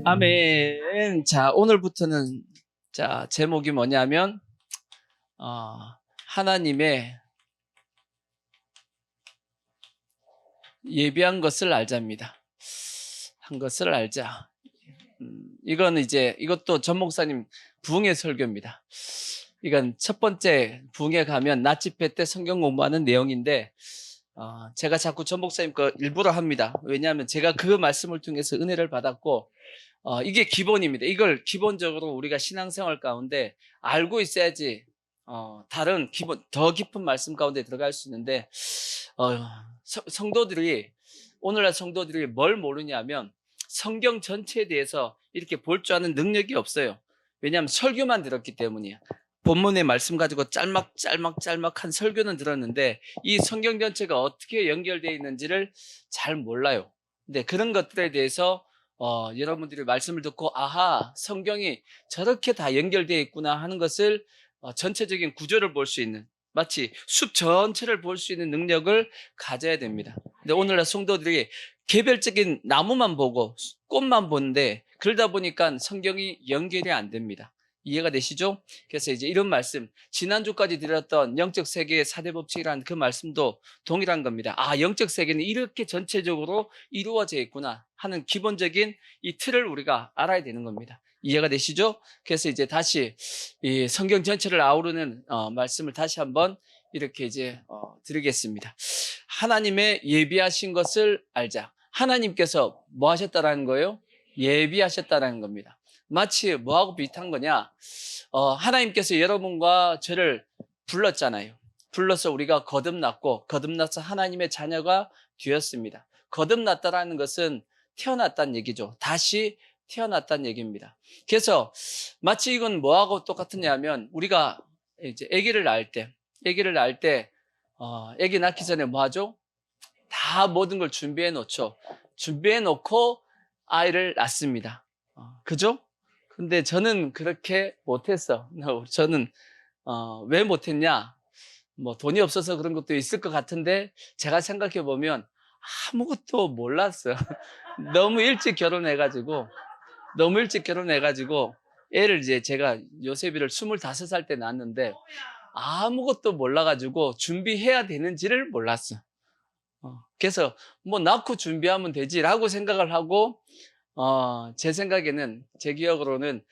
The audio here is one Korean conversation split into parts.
아멘. 자, 오늘부터는 제목이 뭐냐면 하나님의 예비한 것을 알자입니다. 한 것을 알자. 이것도 전 목사님 부흥의 설교입니다. 이건 첫 번째 부흥에 가면 낮 집회 때 성경 공부하는 내용인데 제가 자꾸 전 목사님 거 일부러 합니다. 왜냐하면 제가 그 말씀을 통해서 은혜를 받았고 이게 기본입니다. 이걸 기본적으로 우리가 신앙생활 가운데 알고 있어야지 다른 더 깊은 말씀 가운데 들어갈 수 있는데 오늘날 성도들이 뭘 모르냐면 성경 전체에 대해서 이렇게 볼 줄 아는 능력이 없어요. 왜냐하면 설교만 들었기 때문이에요. 본문의 말씀 가지고 짤막한 설교는 들었는데 이 성경 전체가 어떻게 연결되어 있는지를 잘 몰라요. 근데 그런 것들에 대해서 여러분들이 말씀을 듣고 아하, 성경이 저렇게 다 연결되어 있구나 하는 것을 전체적인 구조를 볼 수 있는, 마치 숲 전체를 볼 수 있는 능력을 가져야 됩니다. 근데 오늘날 성도들이 개별적인 나무만 보고 꽃만 보는데 그러다 보니까 성경이 연결이 안 됩니다. 이해가 되시죠? 그래서 이제 이런 말씀, 지난주까지 드렸던 영적 세계의 4대 법칙이라는 그 말씀도 동일한 겁니다. 영적 세계는 이렇게 전체적으로 이루어져 있구나 하는 기본적인 이 틀을 우리가 알아야 되는 겁니다. 이해가 되시죠? 그래서 이제 다시 이 성경 전체를 아우르는 말씀을 다시 한번 이렇게 이제 드리겠습니다. 하나님의 예비하신 것을 알자. 하나님께서 뭐 하셨다라는 거예요? 예비하셨다라는 겁니다. 마치 뭐하고 비슷한 거냐? 하나님께서 여러분과 저를 불렀잖아요. 불러서 우리가 거듭나서 하나님의 자녀가 되었습니다. 거듭났다라는 것은 태어났다는 얘기죠. 다시 태어났다는 얘기입니다. 그래서 마치 이건 뭐하고 똑같으냐면 우리가 이제 아기를 낳을 때 아기 낳기 전에 뭐 하죠? 다 모든 걸 준비해 놓죠. 준비해 놓고 아이를 낳습니다. 그죠? 근데 저는 그렇게 못했어. 저는 왜 못했냐? 뭐 돈이 없어서 그런 것도 있을 것 같은데 제가 생각해 보면 아무것도 몰랐어요. 너무 일찍 결혼해가지고 애를 이제 제가 요셉이를 25살 때 낳았는데 아무것도 몰라가지고 준비해야 되는지를 몰랐어. 그래서 뭐 낳고 준비하면 되지라고 생각을 하고 제 생각에는, 제 기억으로는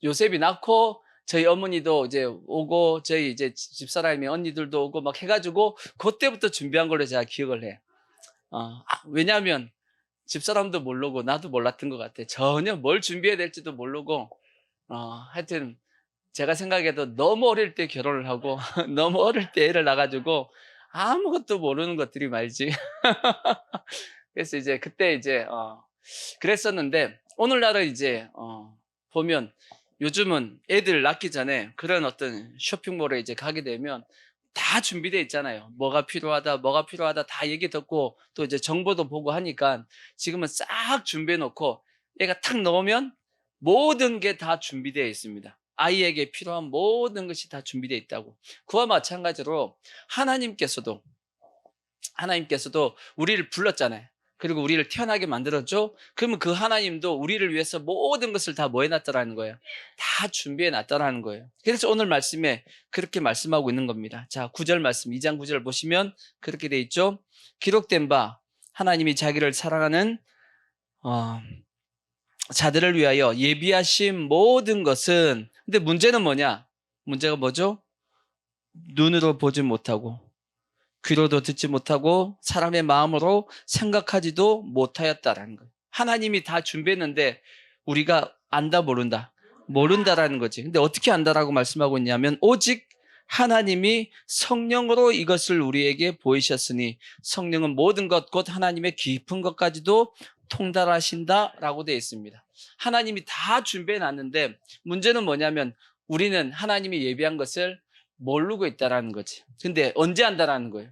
요셉이 낳고 저희 어머니도 이제 오고 저희 이제 집사람이 언니들도 오고 막 해가지고 그때부터 준비한 걸로 제가 기억을 해. 왜냐하면 집사람도 모르고 나도 몰랐던 것 같아. 전혀 뭘 준비해야 될지도 모르고 하여튼 제가 생각해도 너무 어릴 때 결혼을 하고 너무 어릴 때 애를 낳아가지고 아무것도 모르는 것들이 말이지. 그래서 이제 그때 이제 그랬었는데 오늘날은 이제 보면 요즘은 애들 낳기 전에 그런 어떤 쇼핑몰에 이제 가게 되면 다 준비되어 있잖아요. 뭐가 필요하다 다 얘기 듣고 또 이제 정보도 보고 하니까 지금은 싹 준비해 놓고 애가 탁 넣으면 모든 게 다 준비되어 있습니다. 아이에게 필요한 모든 것이 다 준비되어 있다고. 그와 마찬가지로 하나님께서도 우리를 불렀잖아요. 그리고 우리를 태어나게 만들었죠. 그러면 그 하나님도 우리를 위해서 모든 것을 다 뭐 해놨다라는 거예요? 다 준비해놨다라는 거예요. 그래서 오늘 말씀에 그렇게 말씀하고 있는 겁니다. 자, 9절 말씀, 2장 9절 보시면 그렇게 돼 있죠. 기록된 바 하나님이 자기를 사랑하는 자들을 위하여 예비하신 모든 것은, 근데 문제는 뭐냐? 문제가 뭐죠? 눈으로 보지 못하고 귀로도 듣지 못하고 사람의 마음으로 생각하지도 못하였다라는 거예요. 하나님이 다 준비했는데 우리가 안다 모른다라는 거지. 근데 어떻게 안다라고 말씀하고 있냐면 오직 하나님이 성령으로 이것을 우리에게 보이셨으니 성령은 모든 것 곧 하나님의 깊은 것까지도 통달하신다라고 되어 있습니다. 하나님이 다 준비해 놨는데 문제는 뭐냐면 우리는 하나님이 예비한 것을 모르고 있다라는 거지. 근데 언제 안다라는 거예요?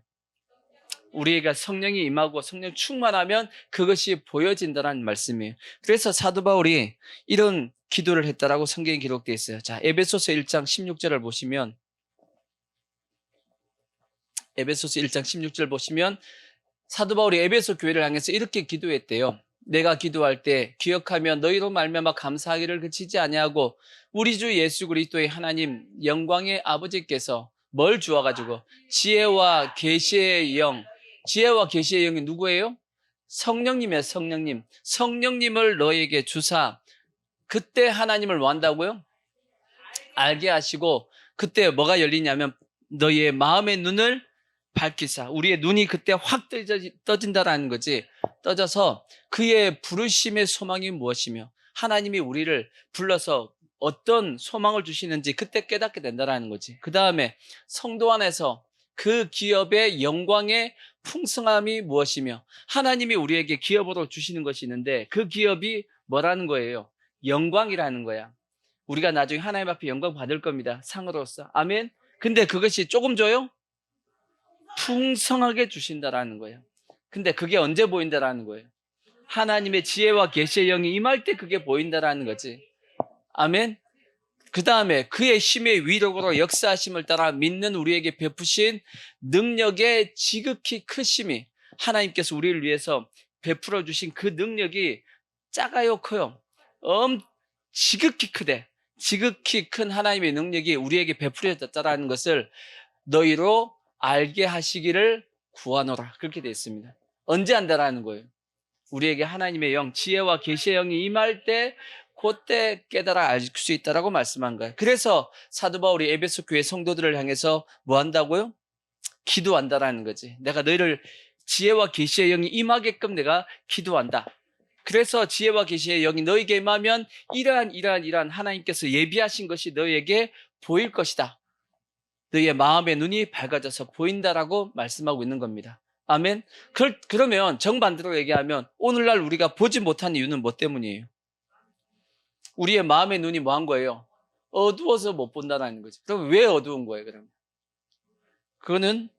우리가 성령이 임하고 성령 충만하면 그것이 보여진다는 말씀이에요. 그래서 사도 바울이 이런 기도를 했다라고 성경에 기록되어 있어요. 자, 에베소서 1장 16절을 보시면 사도 바울이 에베소 교회를 향해서 이렇게 기도했대요. 내가 기도할 때 기억하며 너희로 말미암아 감사하기를 그치지 아니하고 우리 주 예수 그리스도의 하나님 영광의 아버지께서 뭘 주어가지고 지혜와 계시의 영, 지혜와 계시의 영이 누구예요? 성령님이에요. 성령님. 성령님을 너에게 주사 그때 하나님을 뭐 한다고요? 알게 하시고 그때 뭐가 열리냐면 너희의 마음의 눈을 밝히사. 우리의 눈이 그때 확 떠진다라는 거지. 떠져서 그의 부르심의 소망이 무엇이며 하나님이 우리를 불러서 어떤 소망을 주시는지 그때 깨닫게 된다라는 거지. 그 다음에 성도 안에서 그 기업의 영광의 풍성함이 무엇이며 하나님이 우리에게 기업으로 주시는 것이 있는데 그 기업이 뭐라는 거예요? 영광이라는 거야. 우리가 나중에 하나님 앞에 영광 받을 겁니다. 상으로서. 아멘. 근데 그것이 조금 줘요? 풍성하게 주신다라는 거예요. 근데 그게 언제 보인다라는 거예요? 하나님의 지혜와 계시의 영이 임할 때 그게 보인다라는 거지. 아멘. 그 다음에 그의 힘의 위력으로 역사하심을 따라 믿는 우리에게 베푸신 능력의 지극히 크심이 하나님께서 우리를 위해서 베풀어 주신 그 능력이 작아요, 커요? 지극히 크대. 지극히 큰 하나님의 능력이 우리에게 베풀어졌다라는 것을 너희로 알게 하시기를 구하노라. 그렇게 되어 있습니다. 언제 한다라는 거예요? 우리에게 하나님의 영, 지혜와 계시의 영이 임할 때 그때 깨달아 알 수 있다라고 말씀한 거예요. 그래서 사도 바울이 에베소 교회 성도들을 향해서 뭐 한다고요? 기도한다라는 거지. 내가 너희를 지혜와 계시의 영이 임하게끔 내가 기도한다. 그래서 지혜와 계시의 영이 너에게 임하면 이러한 하나님께서 예비하신 것이 너에게 보일 것이다. 너희의 마음의 눈이 밝아져서 보인다라고 말씀하고 있는 겁니다. 아멘. 그러면 정반대로 얘기하면 오늘날 우리가 보지 못한 이유는 뭐 때문이에요? 우리의 마음의 눈이 뭐 한 거예요? 어두워서 못 본다는 거죠. 그럼 왜 어두운 거예요, 그러면? 그거는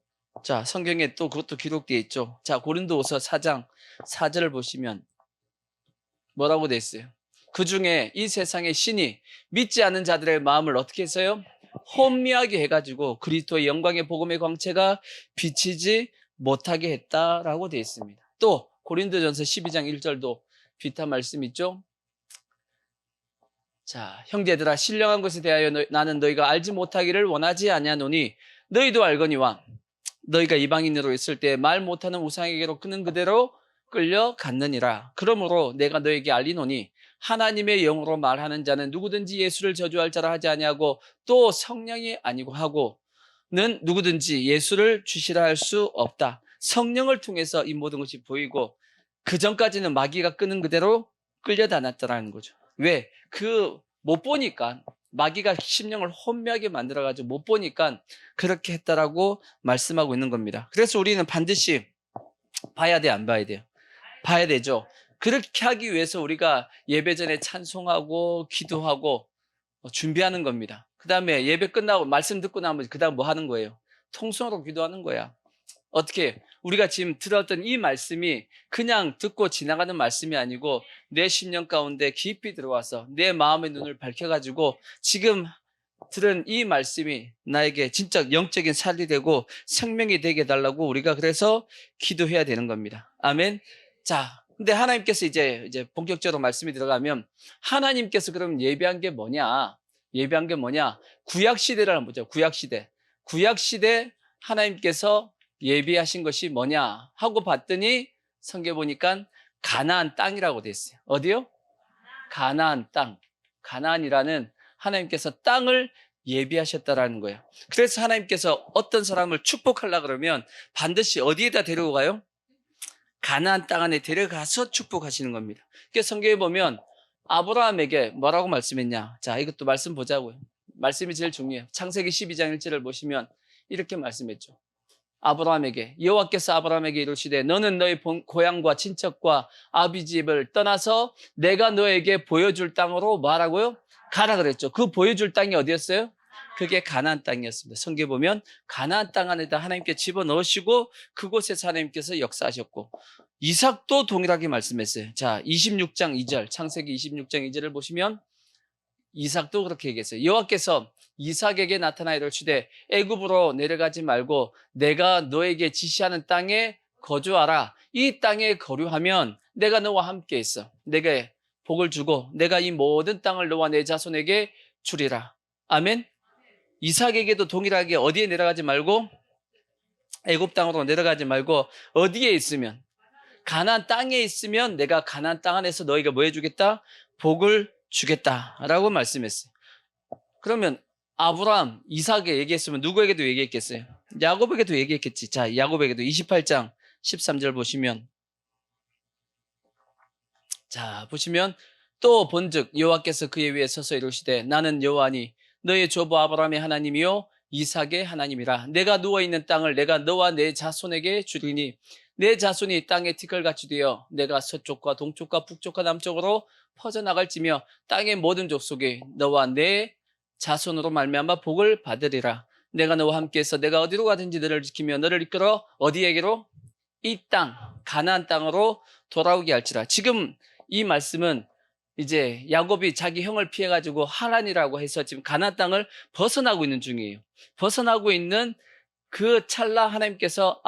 자, 성경에 또 그것도 기록되어 있죠. 자, 고린도후서 4장 4절을 보시면 뭐라고 돼 있어요? 그 중에 이 세상의 신이 믿지 않는 자들의 마음을 어떻게 했어요? 혼미하게 해가지고 그리스도의 영광의 복음의 광채가 비치지 못하게 했다라고 되어 있습니다. 또 고린도전서 12장 1절도 비슷한 말씀 있죠? 자, 형제들아 신령한 것에 대하여 나는 너희가 알지 못하기를 원하지 아니하노니 너희도 알거니와 너희가 이방인으로 있을 때 말 못하는 우상에게로 끄는 그대로 끌려갔느니라. 그러므로 내가 너에게 알리노니 하나님의 영으로 말하는 자는 누구든지 예수를 저주할 자라 하지 아니하고 또 성령이 아니고 하고는 누구든지 예수를 주시라 할 수 없다. 성령을 통해서 이 모든 것이 보이고 그 전까지는 마귀가 끄는 그대로 끌려다녔다라는 거죠. 왜? 못 보니까 마귀가 심령을 혼미하게 만들어가지고 못 보니까 그렇게 했다라고 말씀하고 있는 겁니다. 그래서 우리는 반드시 봐야 돼, 안 봐야 돼요? 봐야 되죠. 그렇게 하기 위해서 우리가 예배 전에 찬송하고 기도하고 준비하는 겁니다. 그 다음에 예배 끝나고 말씀 듣고 나면 그 다음 뭐 하는 거예요? 통성으로 기도하는 거야. 어떻게? 우리가 지금 들었던 이 말씀이 그냥 듣고 지나가는 말씀이 아니고 내 심령 가운데 깊이 들어와서 내 마음의 눈을 밝혀가지고 지금 들은 이 말씀이 나에게 진짜 영적인 살이 되고 생명이 되게 해달라고 우리가 그래서 기도해야 되는 겁니다. 아멘. 자, 근데 하나님께서 이제 본격적으로 말씀이 들어가면 하나님께서 그럼 예비한 게 뭐냐? 예비한 게 뭐냐? 구약시대를 한번 보죠. 구약시대. 구약시대 하나님께서 예비하신 것이 뭐냐 하고 봤더니 성경에 보니까 가나안 땅이라고 돼 있어요. 어디요? 가나안 땅. 가나안이라는 하나님께서 땅을 예비하셨다라는 거예요. 그래서 하나님께서 어떤 사람을 축복하려고 그러면 반드시 어디에다 데리고 가요? 가나안 땅 안에 데려가서 축복하시는 겁니다. 그래서 성경에 보면 아브라함에게 뭐라고 말씀했냐? 자, 이것도 말씀 보자고요. 말씀이 제일 중요해요. 창세기 12장 1절을 보시면 이렇게 말씀했죠. 아브라함에게 여호와께서 아브라함에게 이르시되 너는 너의 고향과 친척과 아비 집을 떠나서 내가 너에게 보여줄 땅으로 뭐하라고요? 가라 그랬죠. 그 보여줄 땅이 어디였어요? 그게 가나안 땅이었습니다. 성경에 보면 가나안 땅 안에다 하나님께 집어넣으시고 그곳에서 하나님께서 역사하셨고 이삭도 동일하게 말씀했어요. 자, 26장 2절 창세기 26장 2절을 보시면 이삭도 그렇게 얘기했어요. 여호와께서 이삭에게 나타나 이르시되 애굽으로 내려가지 말고 내가 너에게 지시하는 땅에 거주하라. 이 땅에 거류하면 내가 너와 함께 있어. 내게 복을 주고 내가 이 모든 땅을 너와 내 자손에게 주리라. 아멘. 이삭에게도 동일하게 어디에 내려가지 말고 애굽 땅으로 내려가지 말고 어디에 있으면 가나안 땅에 있으면 내가 가나안 땅 안에서 너희가 뭐 해주겠다? 복을 주겠다라고 말씀했어요. 그러면 아브라함, 이삭에 얘기했으면 누구에게도 얘기했겠어요? 야곱에게도 얘기했겠지. 자, 야곱에게도 28장 13절 보시면 자, 보시면 또 본즉 여호와께서 그의 위에 서서 이르시되 나는 여호와니 너의 조부 아브라함의 하나님이요 이삭의 하나님이라. 내가 누워있는 땅을 내가 너와 내 자손에게 주리니 내 자손이 땅에 티끌같이 되어 내가 서쪽과 동쪽과 북쪽과 남쪽으로 퍼져나갈지며 땅의 모든 족속이 너와 내 자손으로 말미암아 복을 받으리라. 내가 너와 함께해서 내가 어디로 가든지 너를 지키며 너를 이끌어 어디에게로? 이 땅, 가나안 땅으로 돌아오게 할지라. 지금 이 말씀은 이제 야곱이 자기 형을 피해가지고 하란이라고 해서 지금 가나안 땅을 벗어나고 있는 중이에요. 벗어나고 있는 그 찰나 하나님께서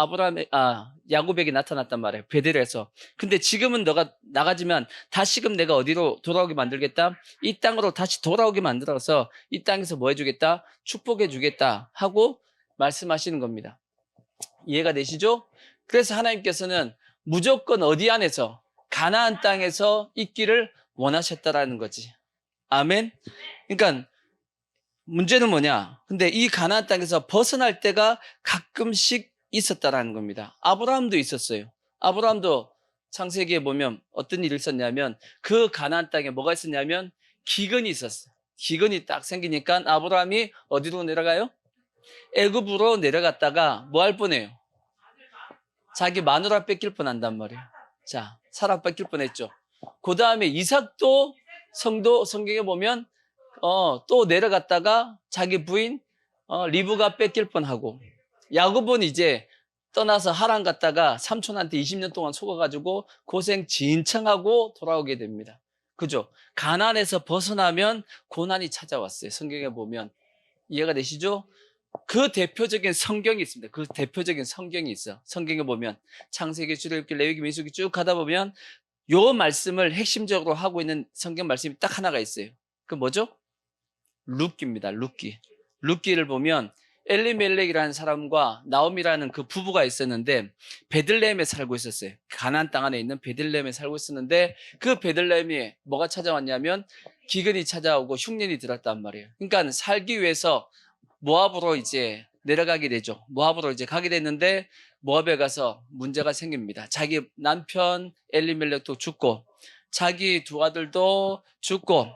야곱에게 나타났단 말이에요. 베델에서. 근데 지금은 너가 나가지만 다시금 내가 어디로 돌아오게 만들겠다? 이 땅으로 다시 돌아오게 만들어서 이 땅에서 뭐 해주겠다? 축복해 주겠다 하고 말씀하시는 겁니다. 이해가 되시죠? 그래서 하나님께서는 무조건 어디 안에서? 가나안 땅에서 있기를 원하셨다라는 거지. 아멘? 그러니까 문제는 뭐냐? 근데 이 가나안 땅에서 벗어날 때가 가끔씩 있었다라는 겁니다. 아브라함도 있었어요. 아브라함도 창세기에 보면 어떤 일이 있었냐면 그 가나안 땅에 뭐가 있었냐면 기근이 있었어요. 기근이 딱 생기니까 아브라함이 어디로 내려가요? 애굽으로 내려갔다가 뭐 할 뻔해요? 자기 마누라 뺏길 뻔한단 말이에요. 자, 사라 뺏길 뻔했죠. 그 다음에 이삭도 성경에 보면 또 내려갔다가 자기 부인 리브가 뺏길 뻔하고, 야곱은 이제 떠나서 하란 갔다가 삼촌한테 20년 동안 속아가지고 고생 진창하고 돌아오게 됩니다. 그죠? 가나안에서 벗어나면 고난이 찾아왔어요. 성경에 보면. 이해가 되시죠? 그 대표적인 성경이 있습니다. 그 대표적인 성경이 있어. 성경에 보면 창세기, 출애굽기, 레위기, 민수기 쭉 가다 보면 요 말씀을 핵심적으로 하고 있는 성경 말씀이 딱 하나가 있어요. 그 뭐죠? 룻기입니다. 룻기. 룻기를 보면 엘리멜렉이라는 사람과 나옴이라는 그 부부가 있었는데 베들레헴에 살고 있었어요. 가나안 땅 안에 있는 베들레헴에 살고 있었는데 그 베들레헴에 뭐가 찾아왔냐면 기근이 찾아오고 흉년이 들었단 말이에요. 그러니까 살기 위해서 모압으로 이제 내려가게 되죠. 모압으로 이제 가게 됐는데 모압에 가서 문제가 생깁니다. 자기 남편 엘리멜렉도 죽고 자기 두 아들도 죽고,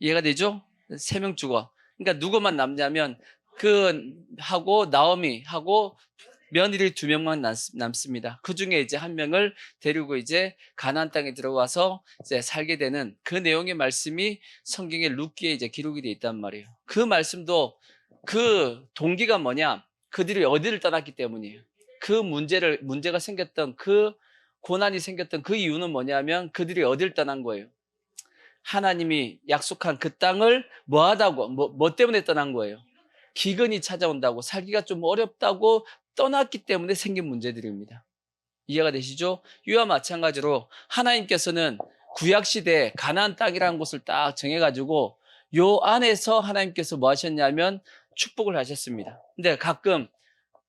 이해가 되죠? 3명 죽어. 그러니까 누구만 남냐면 하고 나오미 하고 며느리 2명만 남습니다. 그 중에 이제 한 명을 데리고 이제 가나안 땅에 들어와서 이제 살게 되는 그 내용의 말씀이 성경의 룻기에 이제 기록이 돼 있단 말이에요. 그 말씀도 그 동기가 뭐냐? 그들이 어디를 떠났기 때문이에요. 그 문제가 생겼던 그 고난이 생겼던 그 이유는 뭐냐면 그들이 어디를 떠난 거예요. 하나님이 약속한 그 땅을 뭐 때문에 떠난 거예요? 기근이 찾아온다고, 살기가 좀 어렵다고 떠났기 때문에 생긴 문제들입니다. 이해가 되시죠? 이와 마찬가지로 하나님께서는 구약시대에 가나안 땅이라는 곳을 딱 정해가지고 요 안에서 하나님께서 뭐 하셨냐면 축복을 하셨습니다. 근데 가끔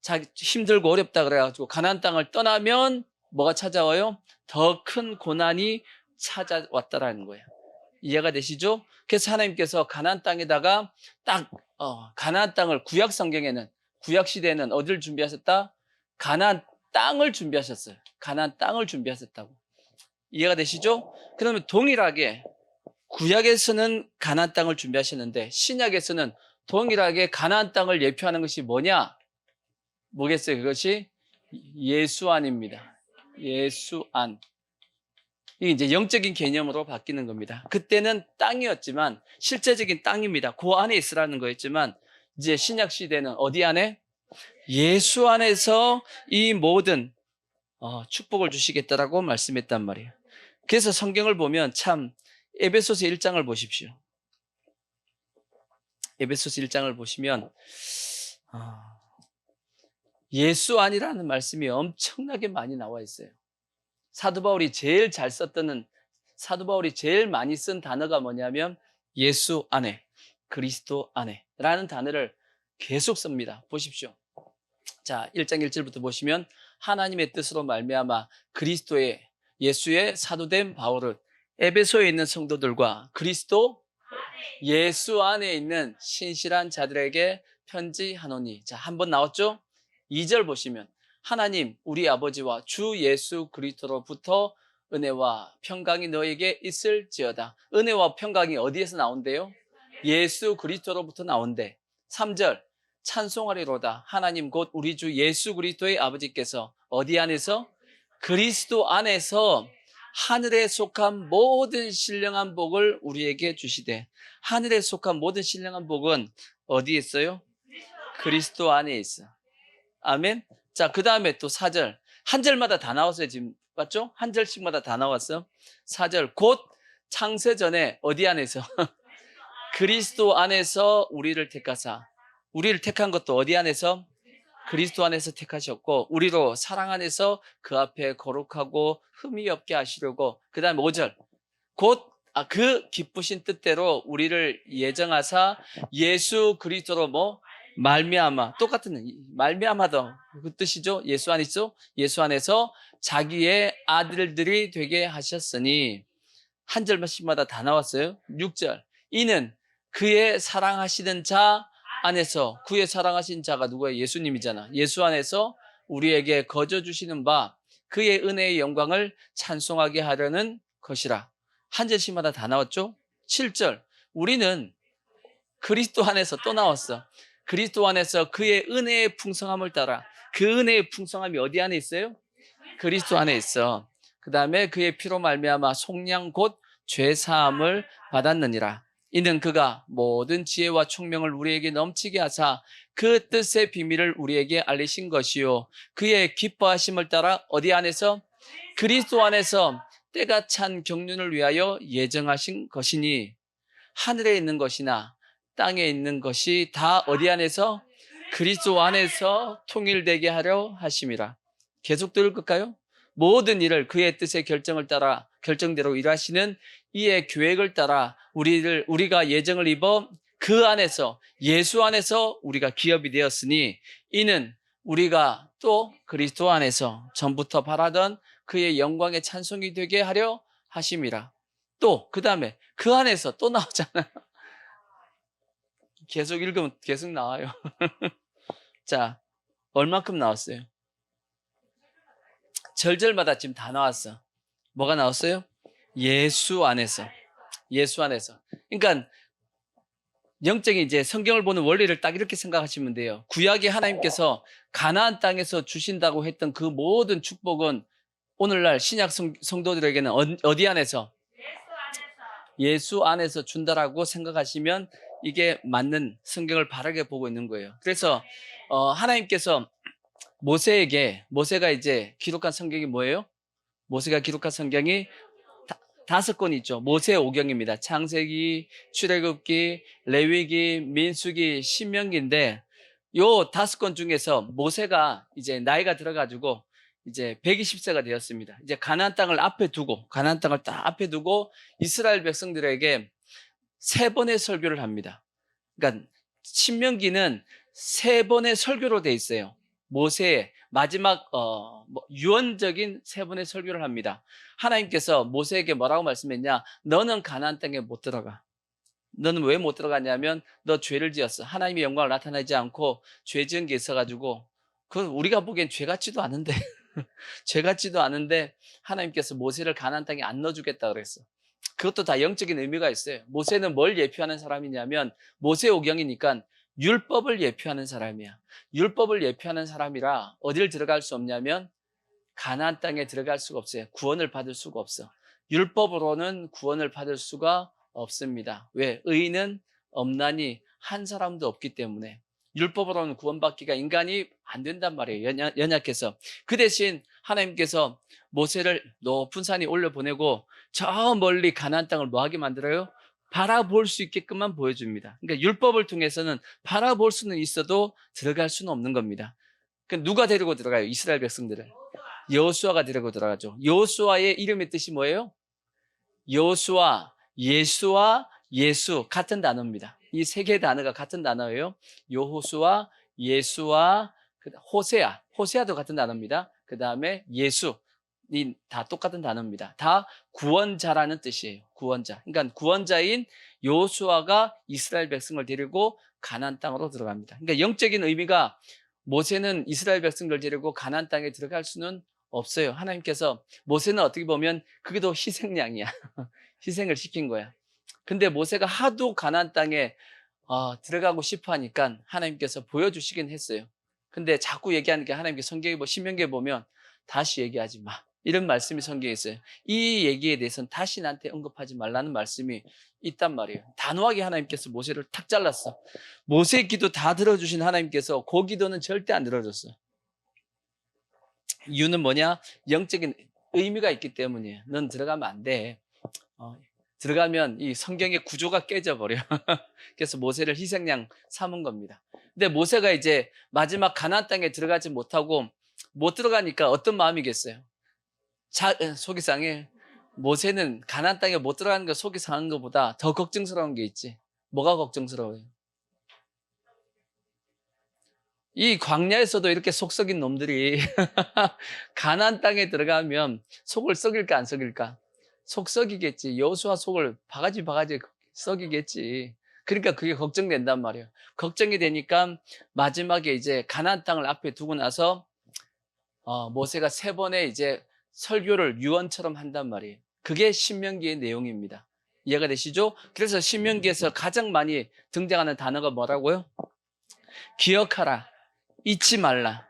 자기 힘들고 어렵다 그래가지고 가나안 땅을 떠나면 뭐가 찾아와요? 더 큰 고난이 찾아왔다라는 거예요. 이해가 되시죠? 그래서 하나님께서 가나안 땅에다가 딱 가나안 땅을 구약 성경에는, 구약 시대에는 어디를 준비하셨다? 가나안 땅을 준비하셨어요. 가나안 땅을 준비하셨다고. 이해가 되시죠? 그러면 동일하게 구약에서는 가나안 땅을 준비하셨는데 신약에서는 동일하게 가나안 땅을 예표하는 것이 뭐겠어요? 그것이 예수안입니다. 예수안. 이게 이제 영적인 개념으로 바뀌는 겁니다. 그때는 땅이었지만 실제적인 땅입니다. 그 안에 있으라는 거였지만 이제 신약 시대는 어디 안에? 예수 안에서 이 모든 축복을 주시겠다라고 말씀했단 말이에요. 그래서 성경을 보면 참 에베소서 1장을 보십시오. 에베소서 1장을 보시면 예수 안이라는 말씀이 엄청나게 많이 나와 있어요. 사도 바울이 제일 잘 썼던, 사도 바울이 제일 많이 쓴 단어가 뭐냐면 예수 안에, 그리스도 안에 라는 단어를 계속 씁니다. 보십시오. 자, 1장 1절부터 보시면 하나님의 뜻으로 말미암아 그리스도의, 예수의 사도된 바울은 에베소에 있는 성도들과 그리스도 예수 안에 있는 신실한 자들에게 편지하노니. 자, 한 번 나왔죠? 2절 보시면 하나님 우리 아버지와 주 예수 그리스도로부터 은혜와 평강이 너에게 있을지어다. 은혜와 평강이 어디에서 나온대요? 예수 그리스도로부터 나온대. 3절 찬송하리로다. 하나님 곧 우리 주 예수 그리스도의 아버지께서 어디 안에서? 그리스도 안에서 하늘에 속한 모든 신령한 복을 우리에게 주시되. 하늘에 속한 모든 신령한 복은 어디에 있어요? 그리스도 안에 있어. 아멘. 자, 그 다음에 또 4절. 한 절마다 다 나왔어요. 지금 맞죠? 한 절씩마다 다 나왔어. 4절 곧 창세 전에 어디 안에서? 그리스도 안에서 우리를 택하사. 우리를 택한 것도 어디 안에서? 그리스도 안에서 택하셨고 우리로 사랑 안에서 그 앞에 거룩하고 흠이 없게 하시려고. 그 다음에 5절 곧 그 기쁘신 뜻대로 우리를 예정하사 예수 그리스도로 뭐? 말미암아. 똑같은 말미암아도 그 뜻이죠. 예수 안에서, 예수 안에서 자기의 아들들이 되게 하셨으니. 한 절씩마다 다 나왔어요. 6절 이는 그의 사랑하시는 자 안에서. 그의 사랑하신 자가 누구예요? 예수님이잖아. 예수 안에서 우리에게 거저 주시는 바 그의 은혜의 영광을 찬송하게 하려는 것이라. 한 절씩마다 다 나왔죠? 7절 우리는 그리스도 안에서. 또 나왔어. 그리스도 안에서 그의 은혜의 풍성함을 따라. 그 은혜의 풍성함이 어디 안에 있어요? 그리스도 안에 있어. 그 다음에 그의 피로 말미암아 속량 곧 죄사함을 받았느니라. 이는 그가 모든 지혜와 총명을 우리에게 넘치게 하사 그 뜻의 비밀을 우리에게 알리신 것이요 그의 기뻐하심을 따라 어디 안에서? 그리스도 안에서 때가 찬 경륜을 위하여 예정하신 것이니. 하늘에 있는 것이나 땅에 있는 것이 다 어디 안에서? 그리스도 안에서 통일되게 하려 하심이라. 계속 들을까요? 모든 일을 그의 뜻의 결정을 따라, 결정대로 일하시는 이의 계획을 따라 우리가 예정을 입어 그 안에서, 예수 안에서 우리가 기업이 되었으니 이는 우리가 또 그리스도 안에서 전부터 바라던 그의 영광의 찬송이 되게 하려 하심이라. 또 그 다음에 그 안에서 또 나오잖아요. 계속 읽으면 계속 나와요. 자, 얼만큼 나왔어요? 절절마다 지금 다 나왔어. 뭐가 나왔어요? 예수 안에서. 예수 안에서. 그러니까 영적인 이제 성경을 보는 원리를 딱 이렇게 생각하시면 돼요. 구약의 하나님께서 가나안 땅에서 주신다고 했던 그 모든 축복은 오늘날 신약 성도들에게는 어디 안에서? 예수 안에서 준다라고 생각하시면 이게 맞는, 성경을 바르게 보고 있는 거예요. 그래서 하나님께서 모세가 이제 기록한 성경이 뭐예요? 모세가 기록한 성경이 5권이 있죠. 모세오경입니다. 창세기, 출애굽기, 레위기, 민수기, 신명기인데 요 5권 중에서 모세가 이제 나이가 들어가지고 이제 120세가 되었습니다. 이제 가나안 땅을 딱 앞에 두고 이스라엘 백성들에게 3번의 설교를 합니다. 그러니까 신명기는 3번의 설교로 돼 있어요. 모세의 마지막 유언적인 3번의 설교를 합니다. 하나님께서 모세에게 뭐라고 말씀했냐? 너는 가나안 땅에 못 들어가. 너는 왜 못 들어가냐면 너 죄를 지었어. 하나님의 영광을 나타내지 않고 죄 지은 게 있어가지고, 그건 우리가 보기엔 죄 같지도 않은데 죄 같지도 않은데 하나님께서 모세를 가나안 땅에 안 넣어주겠다 그랬어. 그것도 다 영적인 의미가 있어요. 모세는 뭘 예표하는 사람이냐면 모세오경이니까 율법을 예표하는 사람이야. 율법을 예표하는 사람이라 어딜 들어갈 수 없냐면 가나안 땅에 들어갈 수가 없어요. 구원을 받을 수가 없어. 율법으로는 구원을 받을 수가 없습니다. 왜? 의인은 없나니 한 사람도 없기 때문에. 율법으로는 구원받기가 인간이 안 된단 말이에요. 연약해서. 그 대신 하나님께서 모세를 높은 산에 올려보내고 저 멀리 가나안 땅을 뭐하게 만들어요? 바라볼 수 있게끔만 보여줍니다. 그러니까 율법을 통해서는 바라볼 수는 있어도 들어갈 수는 없는 겁니다. 그러니까 누가 데리고 들어가요? 이스라엘 백성들을. 여호수아가 데리고 들어가죠. 여호수아의 이름의 뜻이 뭐예요? 여호수아, 예수와 예수 같은 단어입니다. 이 세 개의 단어가 같은 단어예요. 여호수아, 예수와 호세아, 호세아도 같은 단어입니다. 그 다음에 예수, 이 다 똑같은 단어입니다. 다 구원자라는 뜻이에요. 구원자. 그러니까 구원자인 여호수아가 이스라엘 백성을 데리고 가나안 땅으로 들어갑니다. 그러니까 영적인 의미가 모세는 이스라엘 백성을 데리고 가나안 땅에 들어갈 수는 없어요. 하나님께서 모세는 어떻게 보면 그게 더 희생양이야. 희생을 시킨 거야. 근데 모세가 하도 가나안 땅에 들어가고 싶어 하니까 하나님께서 보여주시긴 했어요. 근데 자꾸 얘기하는 게 하나님께 성경에 신명기에 보면 다시 얘기하지 마. 이런 말씀이 성경에 있어요. 이 얘기에 대해서는 다시 나한테 언급하지 말라는 말씀이 있단 말이에요. 단호하게 하나님께서 모세를 탁 잘랐어. 모세의 기도 다 들어주신 하나님께서 그 기도는 절대 안 들어줬어요. 이유는 뭐냐? 영적인 의미가 있기 때문이에요. 넌 들어가면 안 돼. 들어가면 이 성경의 구조가 깨져버려. 그래서 모세를 희생양 삼은 겁니다. 근데 모세가 이제 마지막 가나안 땅에 들어가지 못하고 못 들어가니까 어떤 마음이겠어요? 속이 상해. 모세는 가나안 땅에 못 들어가는 거 속이 상한 것보다 더 걱정스러운 게 있지. 뭐가 걱정스러워요? 이 광야에서도 이렇게 속 썩인 놈들이 가나안 땅에 들어가면 속을 썩일까 안 썩일까? 속 썩이겠지. 여호수아 속을 바가지 썩이겠지. 그러니까 그게 걱정된단 말이에요. 걱정이 되니까 마지막에 이제 가나안 땅을 앞에 두고 나서 모세가 3번의 이제 설교를 유언처럼 한단 말이에요. 그게 신명기의 내용입니다. 이해가 되시죠? 그래서 신명기에서 가장 많이 등장하는 단어가 뭐라고요? 기억하라. 잊지 말라.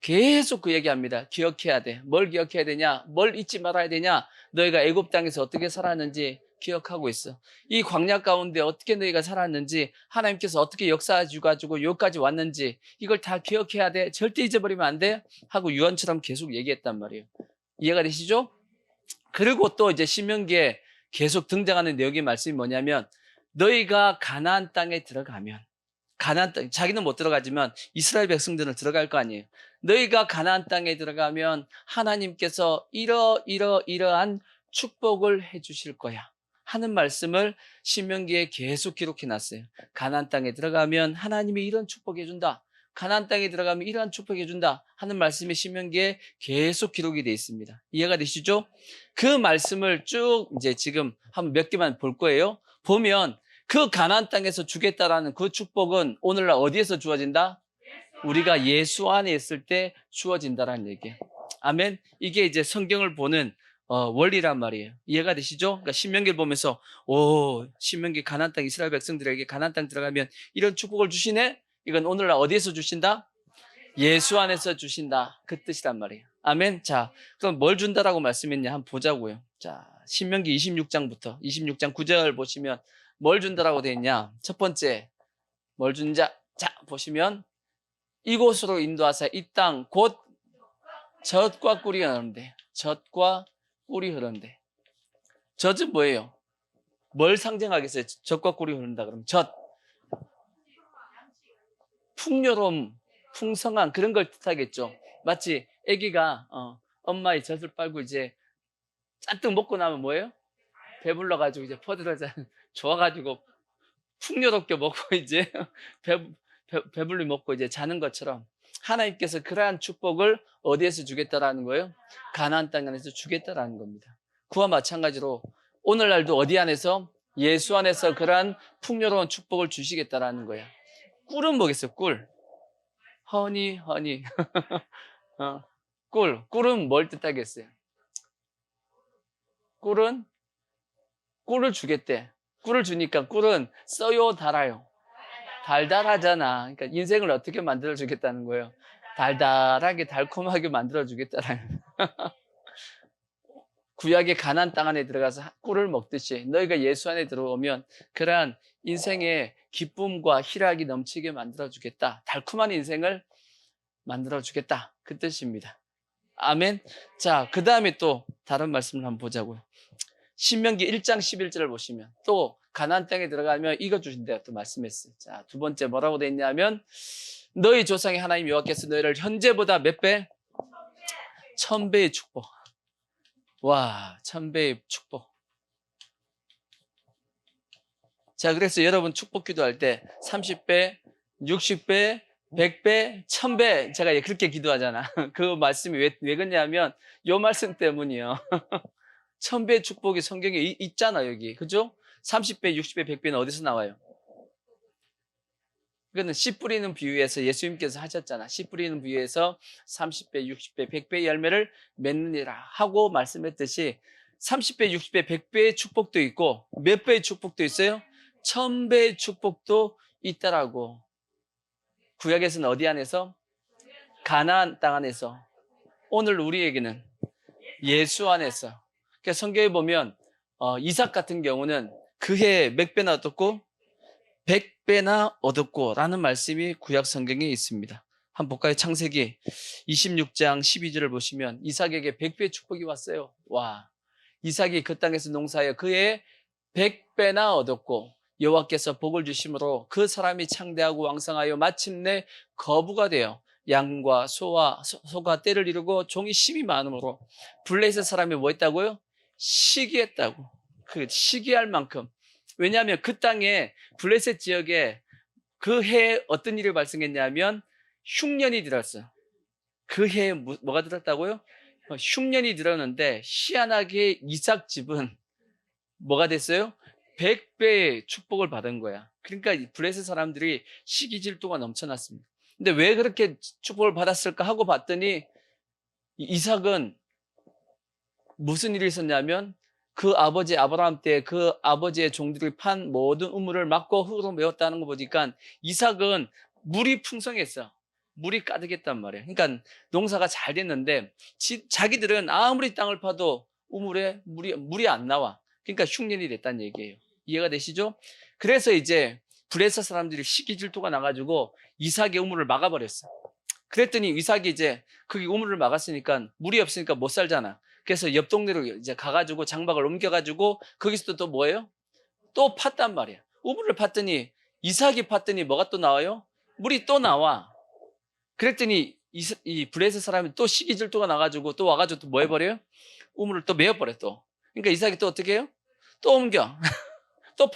계속 그 얘기합니다. 기억해야 돼. 뭘 기억해야 되냐? 뭘 잊지 말아야 되냐? 너희가 애굽 땅에서 어떻게 살았는지 기억하고 있어. 이 광야 가운데 어떻게 너희가 살았는지, 하나님께서 어떻게 역사해 주가지고 여기까지 왔는지 이걸 다 기억해야 돼. 절대 잊어버리면 안 돼. 하고 유언처럼 계속 얘기했단 말이에요. 이해가 되시죠? 그리고 또 이제 신명기에 계속 등장하는 내용의 말씀이 뭐냐면, 너희가 가나안 땅에 들어가면, 가나안 땅, 자기는 못 들어가지만 이스라엘 백성들은 들어갈 거 아니에요. 너희가 가나안 땅에 들어가면 하나님께서 이러한 축복을 해주실 거야 하는 말씀을 신명기에 계속 기록해 놨어요. 가나안 땅에 들어가면 하나님이 이런 축복해 준다. 가나안 땅에 들어가면 이러한 축복해 준다 하는 말씀이 신명기에 계속 기록이 되어 있습니다. 이해가 되시죠? 그 말씀을 쭉 이제 지금 한 몇 개만 볼 거예요. 보면 그 가나안 땅에서 주겠다라는 그 축복은 오늘날 어디에서 주어진다? 우리가 예수 안에 있을 때 주어진다라는 얘기예요. 아멘. 이게 이제 성경을 보는 원리란 말이에요. 이해가 되시죠? 그러니까 신명기를 보면서 신명기 가나안 땅 이스라엘 백성들에게 가나안 땅 들어가면 이런 축복을 주시네. 이건 오늘날 어디에서 주신다? 예수 안에서 주신다. 그 뜻이란 말이에요. 아멘. 자, 그럼 뭘 준다라고 말씀했냐 한번 보자고요. 자, 신명기 26장부터 26장 9절 보시면 뭘 준다라고 되어 있냐? 첫 번째, 뭘 준자? 자, 보시면 이곳으로 인도하사 이 땅 곧 젖과 꿀이 흐르는데, 젖과 꿀이 흐르는데. 젖은 뭐예요? 뭘 상징하겠어요? 젖과 꿀이 흐른다 그러면 젖, 풍요로움, 풍성한 그런 걸 뜻하겠죠. 마치 아기가 엄마의 젖을 빨고 이제 잔뜩 먹고 나면 뭐예요? 배불러가지고 이제 퍼들어져 좋아가지고 풍요롭게 먹고 이제 배불리 먹고 이제 자는 것처럼 하나님께서 그러한 축복을 어디에서 주겠다라는 거예요? 가나안 땅 안에서 주겠다라는 겁니다. 그와 마찬가지로 오늘날도 어디 안에서? 예수 안에서 그러한 풍요로운 축복을 주시겠다라는 거야. 꿀은 뭐겠어요? 꿀. 허니 꿀은 뭘 뜻하겠어요? 꿀을 주겠대. 꿀을 주니까 꿀은 써요, 달아요? 달달하잖아. 그러니까 인생을 어떻게 만들어 주겠다는 거예요? 달달하게 달콤하게 만들어 주겠다라는. 구약의 가나안 땅 안에 들어가서 꿀을 먹듯이 너희가 예수 안에 들어오면 그러한 인생의 기쁨과 희락이 넘치게 만들어 주겠다. 달콤한 인생을 만들어 주겠다. 그 뜻입니다. 아멘. 자, 그 다음에 또 다른 말씀을 한번 보자고요. 신명기 1장 11절을 보시면 또 가나안 땅에 들어가면 이거 주신대요. 또 말씀했어요. 자, 두 번째 뭐라고 돼 있냐면 너희 조상의 하나님 여호와께서 너희를 현재보다 몇 배? 1000배의 축복. 와, 1000배의 축복. 자, 그래서 여러분 축복 기도할 때 30배, 60배, 100배, 1000배 제가 그렇게 기도하잖아. 그 말씀이 왜 그러냐면 요 말씀 때문이요. 1000배의 축복이 성경에 있잖아, 여기. 그죠? 30배, 60배, 100배는 어디서 나와요? 그거는 씨 뿌리는 비유에서 예수님께서 하셨잖아. 씨 뿌리는 비유에서 30배, 60배, 100배의 열매를 맺느니라 하고 말씀했듯이 30배, 60배, 100배의 축복도 있고 몇 배의 축복도 있어요? 1000배의 축복도 있다라고. 구약에서는 어디 안에서? 가나안 땅 안에서. 오늘 우리에게는 예수 안에서. 그러니까 성경에 보면 이삭 같은 경우는 그해 몇 배나 얻었고 100배나 얻었고 라는 말씀이 구약 성경에 있습니다. 한번 볼까요? 창세기 26장 12절을 보시면 이삭에게 100배의 축복이 왔어요. 와, 이삭이 그 땅에서 농사하여 그해 100배나 얻었고 여호와께서 복을 주심으로 그 사람이 창대하고 왕성하여 마침내 거부가 되어 양과 소가 떼를 이루고 종이 심이 많으므로 블레셋 사람이 뭐 했다고요? 시기했다고. 그 시기할 만큼. 왜냐하면 그 땅에 블레셋 지역에 그 해에 어떤 일이 발생했냐면 흉년이 들었어요. 그 해에 뭐가 들었다고요? 흉년이 들었는데 희한하게 이삭 집은 뭐가 됐어요? 100배의 축복을 받은 거야. 그러니까 블레셋 사람들이 시기 질투가 넘쳐났습니다. 근데 왜 그렇게 축복을 받았을까 하고 봤더니 이삭은 무슨 일이 있었냐면 그 아버지 아브라함 때 그 아버지의 종들이 판 모든 우물을 막고 흙으로 메웠다는 거 보니까 이삭은 물이 풍성했어. 물이 가득했단 말이에요. 그러니까 농사가 잘 됐는데 자기들은 아무리 땅을 파도 우물에 물이 안 나와. 그러니까 흉년이 됐다는 얘기예요. 이해가 되시죠? 그래서 이제 블레셋 사람들이 시기 질투가 나가지고 이삭의 우물을 막아버렸어. 그랬더니 이삭이 이제 거기 우물을 막았으니까 물이 없으니까 못 살잖아. 그래서 옆 동네로 이제 가가지고 장막을 옮겨가지고 거기서 또 뭐예요? 또 팠단 말이야. 우물을 팠더니 이삭이 팠더니 뭐가 또 나와요? 물이 또 나와. 그랬더니 이 블레셋 사람이 또 시기 질투가 나가지고 또 와가지고 또 뭐 해버려요? 우물을 또 메어버려 또. 그러니까 이삭이 또 어떻게 해요? 또 옮겨. 또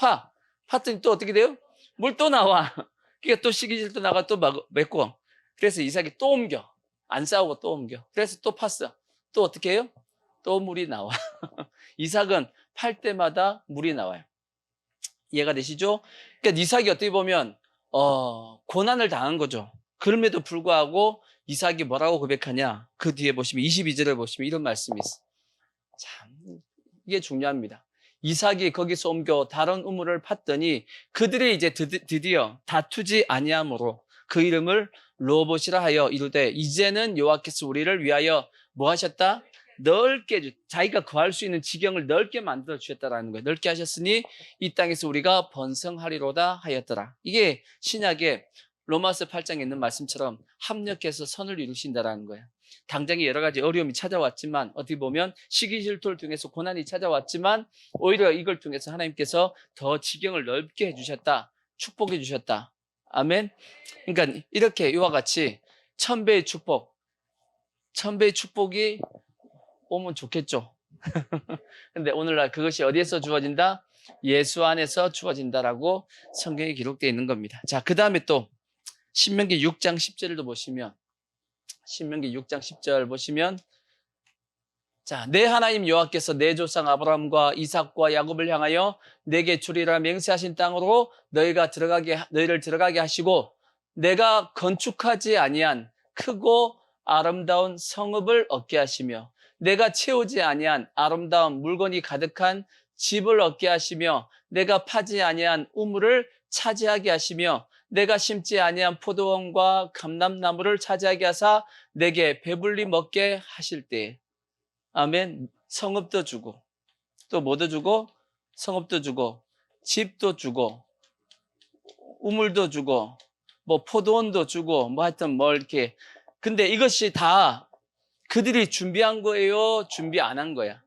팠더니 또 어떻게 돼요? 물 또 나와. 그러니까 또 시기 질투 나가 또 맺고. 그래서 이삭이 또 옮겨. 안 싸우고 또 옮겨. 그래서 또 팠어. 또 어떻게 해요? 또 물이 나와. 이삭은 팔 때마다 물이 나와요. 이해가 되시죠? 그러니까 이삭이 어떻게 보면 고난을 당한 거죠. 그럼에도 불구하고 이삭이 뭐라고 고백하냐? 그 뒤에 보시면 22절을 보시면 이런 말씀이 있어요. 참 이게 중요합니다. 이삭이 거기서 옮겨 다른 우물을 팠더니 그들이 이제 드디어 다투지 아니함으로 그 이름을 르호봇이라 하여 이르되 이제는 여호와께서 우리를 위하여 뭐 하셨다? 넓게 자기가 거할 수 있는 지경을 넓게 만들어 주셨다라는 거예요. 넓게 하셨으니 이 땅에서 우리가 번성하리로다 하였더라. 이게 신약의 로마서 8장에 있는 말씀처럼 합력해서 선을 이루신다라는 거예요. 당장에 여러 가지 어려움이 찾아왔지만 어떻게 보면 시기 질투를 통해서 고난이 찾아왔지만 오히려 이걸 통해서 하나님께서 더 지경을 넓게 해주셨다. 축복해 주셨다. 아멘. 그러니까 이렇게 이와 같이 1000배의 축복, 1000배의 축복이 오면 좋겠죠. 근데 오늘날 그것이 어디에서 주어진다? 예수 안에서 주어진다라고 성경에 기록되어 있는 겁니다. 자, 그 다음에 또 신명기 6장 10절도 보시면 신명기 6장 10절 보시면 자, 내 하나님 여호와께서 내 조상 아브라함과 이삭과 야곱을 향하여 내게 주리라 맹세하신 땅으로 너희를 들어가게 하시고 내가 건축하지 아니한 크고 아름다운 성읍을 얻게 하시며 내가 채우지 아니한 아름다운 물건이 가득한 집을 얻게 하시며 내가 파지 아니한 우물을 차지하게 하시며 내가 심지 아니한 포도원과 감람나무를 차지하게 하사 내게 배불리 먹게 하실 때 아멘. 성읍도 주고 또 뭐도 주고 성읍도 주고 집도 주고 우물도 주고 뭐 포도원도 주고 뭐 하여튼 뭐 이렇게 근데 이것이 다 그들이 준비한 거예요? 준비 안 한 거야?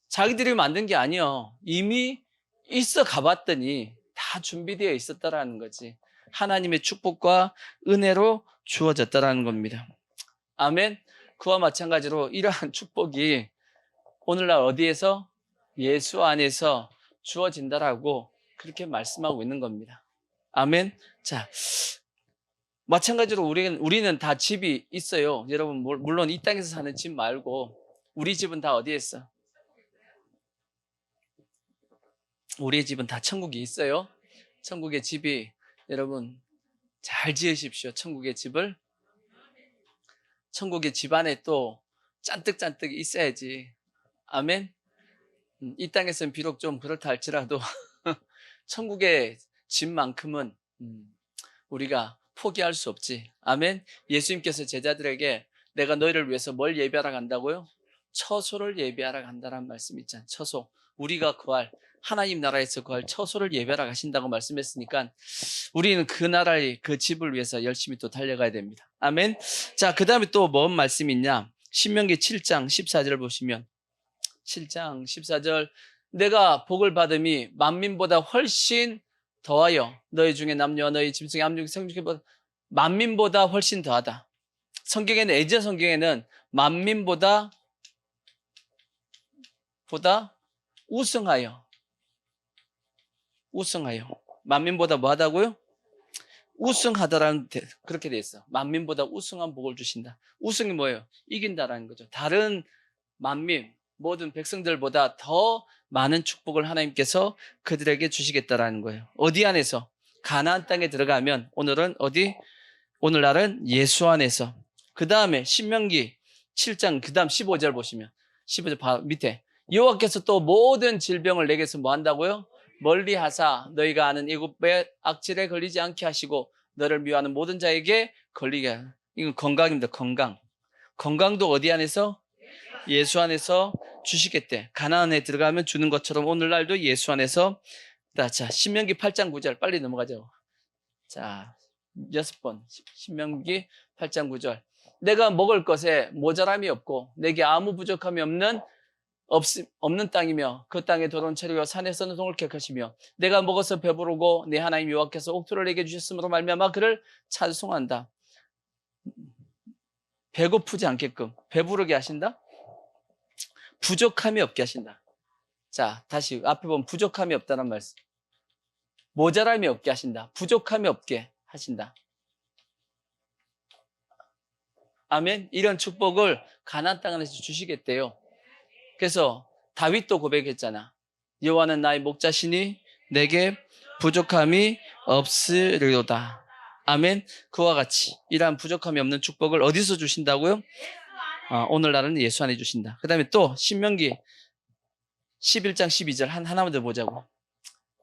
자기들이 만든 게 아니요. 이미 있어 가봤더니 다 준비되어 있었다라는 거지. 하나님의 축복과 은혜로 주어졌다라는 겁니다. 아멘. 그와 마찬가지로 이러한 축복이 오늘날 어디에서? 예수 안에서 주어진다라고 그렇게 말씀하고 있는 겁니다. 아멘. 자, 마찬가지로 우리는 다 집이 있어요. 여러분, 물론 이 땅에서 사는 집 말고 우리 집은 다 어디에 있어? 우리의 집은 다 천국에 있어요. 천국의 집이, 여러분 잘 지으십시오. 천국의 집을. 천국의 집 안에 또 잔뜩 있어야지. 아멘. 이 땅에서는 비록 좀 그렇다 할지라도 천국의 집만큼은 우리가 포기할 수 없지. 아멘. 예수님께서 제자들에게 내가 너희를 위해서 뭘 예비하러 간다고요? 처소를 예비하러 간다는 말씀 있잖아요. 처소. 우리가 구할, 하나님 나라에서 구할 처소를 예비하러 가신다고 말씀했으니까 우리는 그 나라의 그 집을 위해서 열심히 또 달려가야 됩니다. 아멘. 자, 그 다음에 또 뭔 말씀이 있냐? 신명기 7장 14절 보시면 7장 14절 내가 복을 받음이 만민보다 훨씬 더하여 너희 중에 남녀와 너희 짐승의 암중 성중보다 만민보다 훨씬 더하다. 성경에는 예전 성경에는 만민보다 우승하여 만민보다 뭐하다고요? 우승하다라는 그렇게 돼 있어. 만민보다 우승한 복을 주신다. 우승이 뭐예요? 이긴다라는 거죠. 다른 만민 모든 백성들보다 더 많은 축복을 하나님께서 그들에게 주시겠다라는 거예요. 어디 안에서? 가나안 땅에 들어가면 오늘은 어디? 오늘날은 예수 안에서. 그 다음에 신명기 7장 그 다음 15절 보시면 15절 바로 밑에 여호와께서 또 모든 질병을 내게서 뭐 한다고요? 멀리 하사 너희가 아는 애굽의 악질에 걸리지 않게 하시고 너를 미워하는 모든 자에게 걸리게 하라. 이건 건강입니다. 건강도 어디 안에서? 예수 안에서 주시겠대. 가나안에 들어가면 주는 것처럼 오늘날도 예수 안에서. 자, 신명기 8장 9절 빨리 넘어가죠. 자, 6번 신명기 8장 9절 내가 먹을 것에 모자람이 없고 내게 아무 부족함이 없는 땅이며 그 땅에 더러운 체류와 산에서는 동을케 하시며 내가 먹어서 배부르고 내 하나님 여호와께서 옥토를 내게 주셨으므로 말미암아 그를 찬송한다. 배고프지 않게끔 배부르게 하신다. 부족함이 없게 하신다. 자, 다시 앞에 보면 부족함이 없다는 말씀. 모자람이 없게 하신다. 부족함이 없게 하신다. 아멘. 이런 축복을 가나안 땅 안에서 주시겠대요. 그래서 다윗도 고백했잖아. 여호와는 나의 목자시니 내게 부족함이 없으리로다. 아멘. 그와 같이 이러한 부족함이 없는 축복을 어디서 주신다고요? 오늘날은 예수 안에 주신다. 그 다음에 또 신명기 11장 12절 하나만 더 보자고.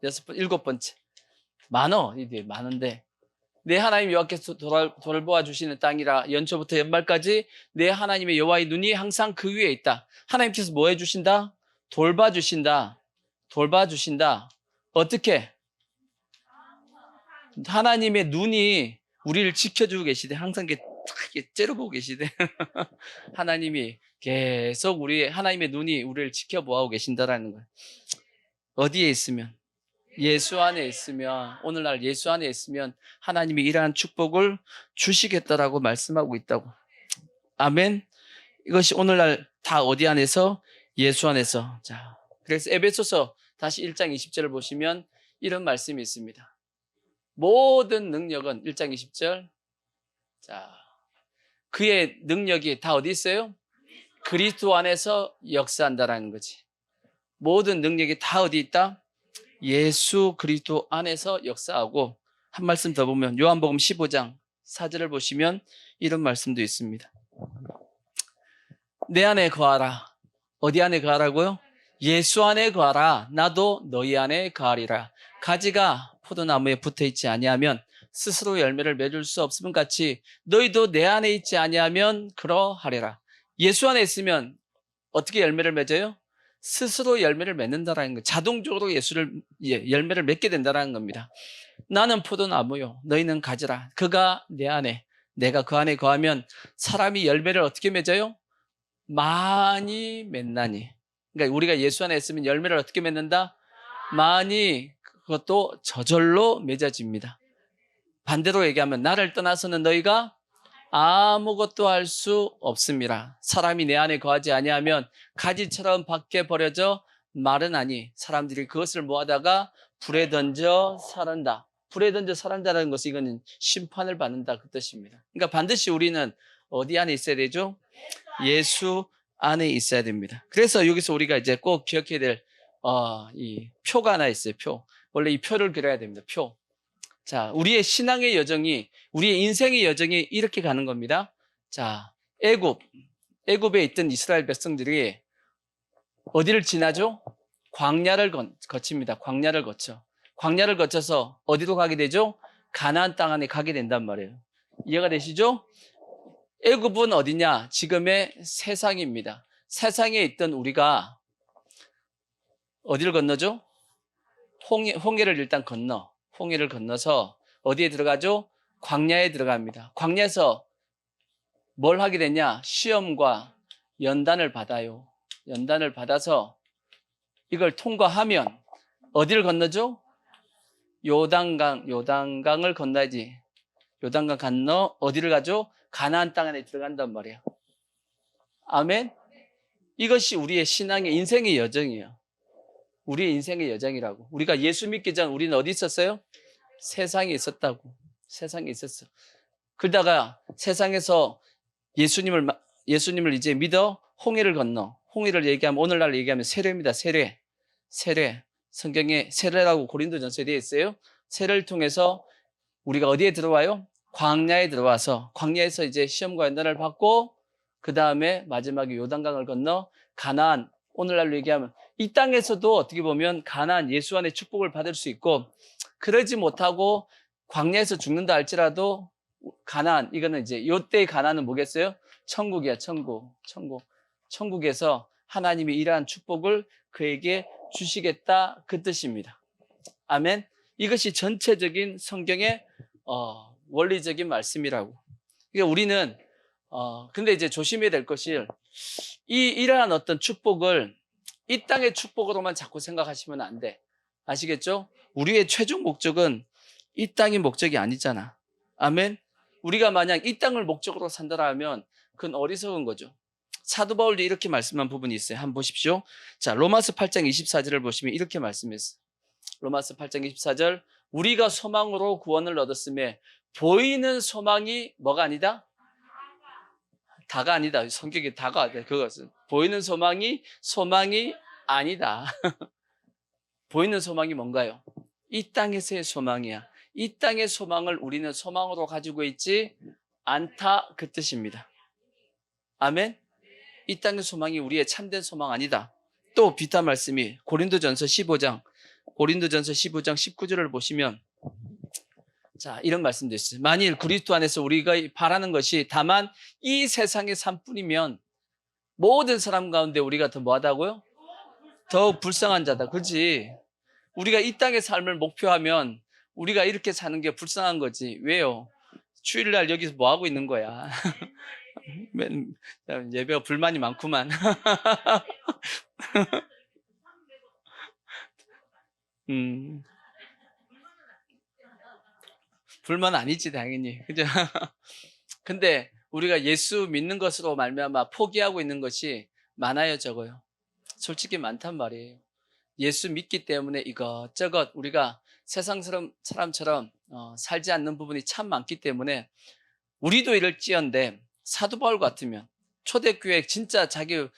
7번째 많은데 내 하나님 여호와께서 돌보아 주시는 땅이라 연초부터 연말까지 내 하나님의 여호와의 눈이 항상 그 위에 있다. 하나님께서 뭐 해주신다? 돌봐주신다. 어떻게? 하나님의 눈이 우리를 지켜주고 계시대. 항상 이렇게 째려보고 계시대. 하나님이 계속 하나님의 눈이 우리를 지켜보고 계신다라는 거예요. 어디에 있으면? 예수 안에 있으면, 오늘날 예수 안에 있으면 하나님이 이러한 축복을 주시겠다라고 말씀하고 있다고. 아멘. 이것이 오늘날 다 어디 안에서? 예수 안에서. 자, 그래서 에베소서 다시 1장 20절을 보시면 이런 말씀이 있습니다. 모든 능력은 1장 20절. 자, 그의 능력이 다 어디 있어요? 그리스도 안에서 역사한다라는 거지. 모든 능력이 다 어디 있다? 예수 그리스도 안에서 역사하고, 한 말씀 더 보면 요한복음 15장 4절을 보시면 이런 말씀도 있습니다. 내 안에 거하라. 어디 안에 거하라고요? 예수 안에 거하라. 나도 너희 안에 거하리라. 가지가 포도나무에 붙어있지 아니하면 스스로 열매를 맺을 수 없음은 같이 너희도 내 안에 있지 아니하면 그러하리라. 예수 안에 있으면 어떻게 열매를 맺어요? 스스로 열매를 맺는다라는 거. 자동적으로 열매를 맺게 된다라는 겁니다. 나는 포도나무요, 너희는 가지라. 그가 내 안에, 내가 그 안에 거하면 사람이 열매를 어떻게 맺어요? 많이 맺나니. 그러니까 우리가 예수 안에 있으면 열매를 어떻게 맺는다? 많이. 그것도 저절로 맺어집니다. 반대로 얘기하면 나를 떠나서는 너희가 아무것도 할 수 없습니다. 사람이 내 안에 거하지 아니하면 가지처럼 밖에 버려져 마르나니 사람들이 그것을 모아다가 불에 던져 살한다. 불에 던져 살한다는 것은 이거는 심판을 받는다 그 뜻입니다. 그러니까 반드시 우리는 어디 안에 있어야 되죠? 예수 안에 있어야 됩니다. 그래서 여기서 우리가 이제 꼭 기억해야 될 이 표가 하나 있어요. 표. 원래 이 표를 그려야 됩니다. 표. 자, 우리의 신앙의 여정이, 우리의 인생의 여정이 이렇게 가는 겁니다. 자, 애굽에 있던 이스라엘 백성들이 어디를 지나죠? 광야를 거칩니다. 광야를 거쳐. 광야를 거쳐서 어디로 가게 되죠? 가나안 땅 안에 가게 된단 말이에요. 이해가 되시죠? 애굽은 어디냐? 지금의 세상입니다. 세상에 있던 우리가 어디를 건너죠? 홍해를 일단 건너. 홍해를 건너서 어디에 들어가죠? 광야에 들어갑니다. 광야에서 뭘 하게 되냐? 시험과 연단을 받아요. 연단을 받아서 이걸 통과하면 어디를 건너죠? 요단강을 건너야지. 요단강 건너 어디를 가죠? 가나안 땅 안에 들어간단 말이에요. 아멘? 이것이 우리의 신앙의 인생의 여정이에요. 우리의 인생의 여정이라고. 우리가 예수 믿기 전 우리는 어디 있었어요? 세상에 있었다고. 세상에 있었어. 그러다가 세상에서 예수님을 이제 믿어 홍해를 건너. 홍해를 얘기하면 오늘날 얘기하면 세례입니다. 세례. 성경에 세례라고 고린도전서에 되어 있어요. 세례를 통해서 우리가 어디에 들어와요? 광야에 들어와서 광야에서 이제 시험과 연단을 받고 그 다음에 마지막에 요단강을 건너 가나안, 오늘날로 얘기하면 이 땅에서도 어떻게 보면 가나안 예수 안의 축복을 받을 수 있고 그러지 못하고 광야에서 죽는다 할지라도 가나안, 이거는 이제 요때의 가나안은 뭐겠어요? 천국이야. 천국에서 하나님이 이러한 축복을 그에게 주시겠다 그 뜻입니다. 아멘. 이것이 전체적인 성경의 원리적인 말씀이라고. 그러니까 우리는 근데 이제 조심해야 될 것이 이러한 어떤 축복을 이 땅의 축복으로만 자꾸 생각하시면 안 돼. 아시겠죠? 우리의 최종 목적은 이 땅이 목적이 아니잖아. 아멘. 우리가 만약 이 땅을 목적으로 산다라 하면 그건 어리석은 거죠. 사도 바울도 이렇게 말씀한 부분이 있어요. 한번 보십시오. 자, 로마서 8장 24절을 보시면 이렇게 말씀했어요. 로마서 8장 24절 우리가 소망으로 구원을 얻었음에 보이는 소망이 뭐가 아니다? 다가 아니다. 성격이 다가 아니다. 그것은 보이는 소망이 아니다. 보이는 소망이 뭔가요? 이 땅에서의 소망이야. 이 땅의 소망을 우리는 소망으로 가지고 있지 않다 그 뜻입니다. 아멘. 이 땅의 소망이 우리의 참된 소망 아니다. 또 비슷한 말씀이 고린도전서 15장 19절을 보시면 자, 이런 말씀도 있어요. 만일 그리스도 안에서 우리가 바라는 것이 다만 이 세상의 삶뿐이면 모든 사람 가운데 우리가 더 뭐하다고요? 더 불쌍한 자다. 그렇지? 우리가 이 땅의 삶을 목표하면 우리가 이렇게 사는 게 불쌍한 거지. 왜요? 주일날 여기서 뭐 하고 있는 거야? 예배가 불만이 많구만. 불만 아니지 당연히. 그죠? 근데 우리가 예수 믿는 것으로 말미암아 포기하고 있는 것이 많아요, 적어요? 솔직히 많단 말이에요. 예수 믿기 때문에 이것저것 우리가 세상 사람처럼 살지 않는 부분이 참 많기 때문에 우리도 이럴지언데 사도 바울 같으면 초대교회 진짜 자기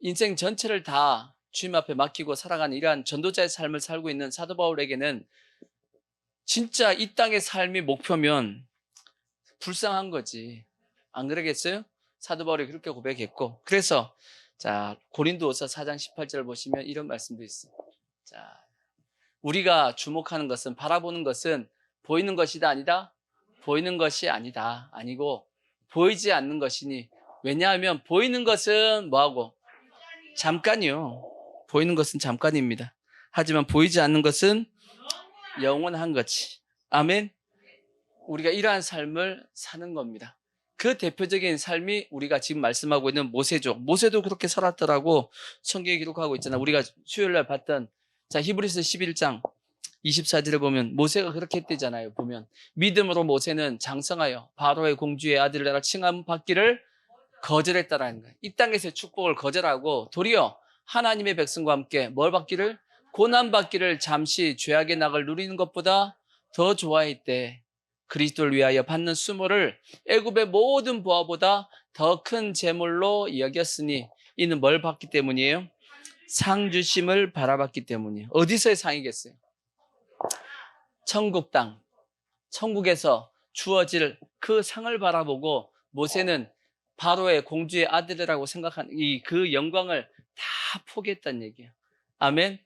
인생 전체를 다 주님 앞에 맡기고 살아가는 이러한 전도자의 삶을 살고 있는 사도 바울에게는 진짜 이 땅의 삶이 목표면 불쌍한 거지. 안 그러겠어요? 사도 바울이 그렇게 고백했고. 그래서 자, 고린도후서 4장 18절 보시면 이런 말씀도 있어요. 자, 우리가 주목하는 것은 바라보는 것은 보이는 것이다 아니다? 보이는 것이 아니다. 아니고 보이지 않는 것이니 왜냐하면 보이는 것은 뭐하고? 잠깐이요. 보이는 것은 잠깐입니다. 하지만 보이지 않는 것은 영원한 거지. 아멘. 우리가 이러한 삶을 사는 겁니다. 그 대표적인 삶이 우리가 지금 말씀하고 있는 모세죠. 모세도 그렇게 살았더라고 성경에 기록하고 있잖아. 우리가 수요일날 봤던 자 히브리서 11장 24절에 보면 모세가 그렇게 했대잖아요. 보면 믿음으로 모세는 장성하여 바로의 공주의 아들이라 칭함 받기를 거절했다라는 거예요. 이 땅에서의 축복을 거절하고 도리어 하나님의 백성과 함께 뭘 받기를? 고난 받기를 잠시 죄악의 낙을 누리는 것보다 더 좋아했대. 그리스도를 위하여 받는 수모를 애굽의 모든 부하보다 더 큰 재물로 여겼으니 이는 뭘 받기 때문이에요? 상 주심을 바라봤기 때문이에요. 어디서의 상이겠어요? 천국 땅, 천국에서 주어질 그 상을 바라보고 모세는 바로의 공주의 아들이라고 생각한 그 영광을 다 포기했다는 얘기예요. 아멘.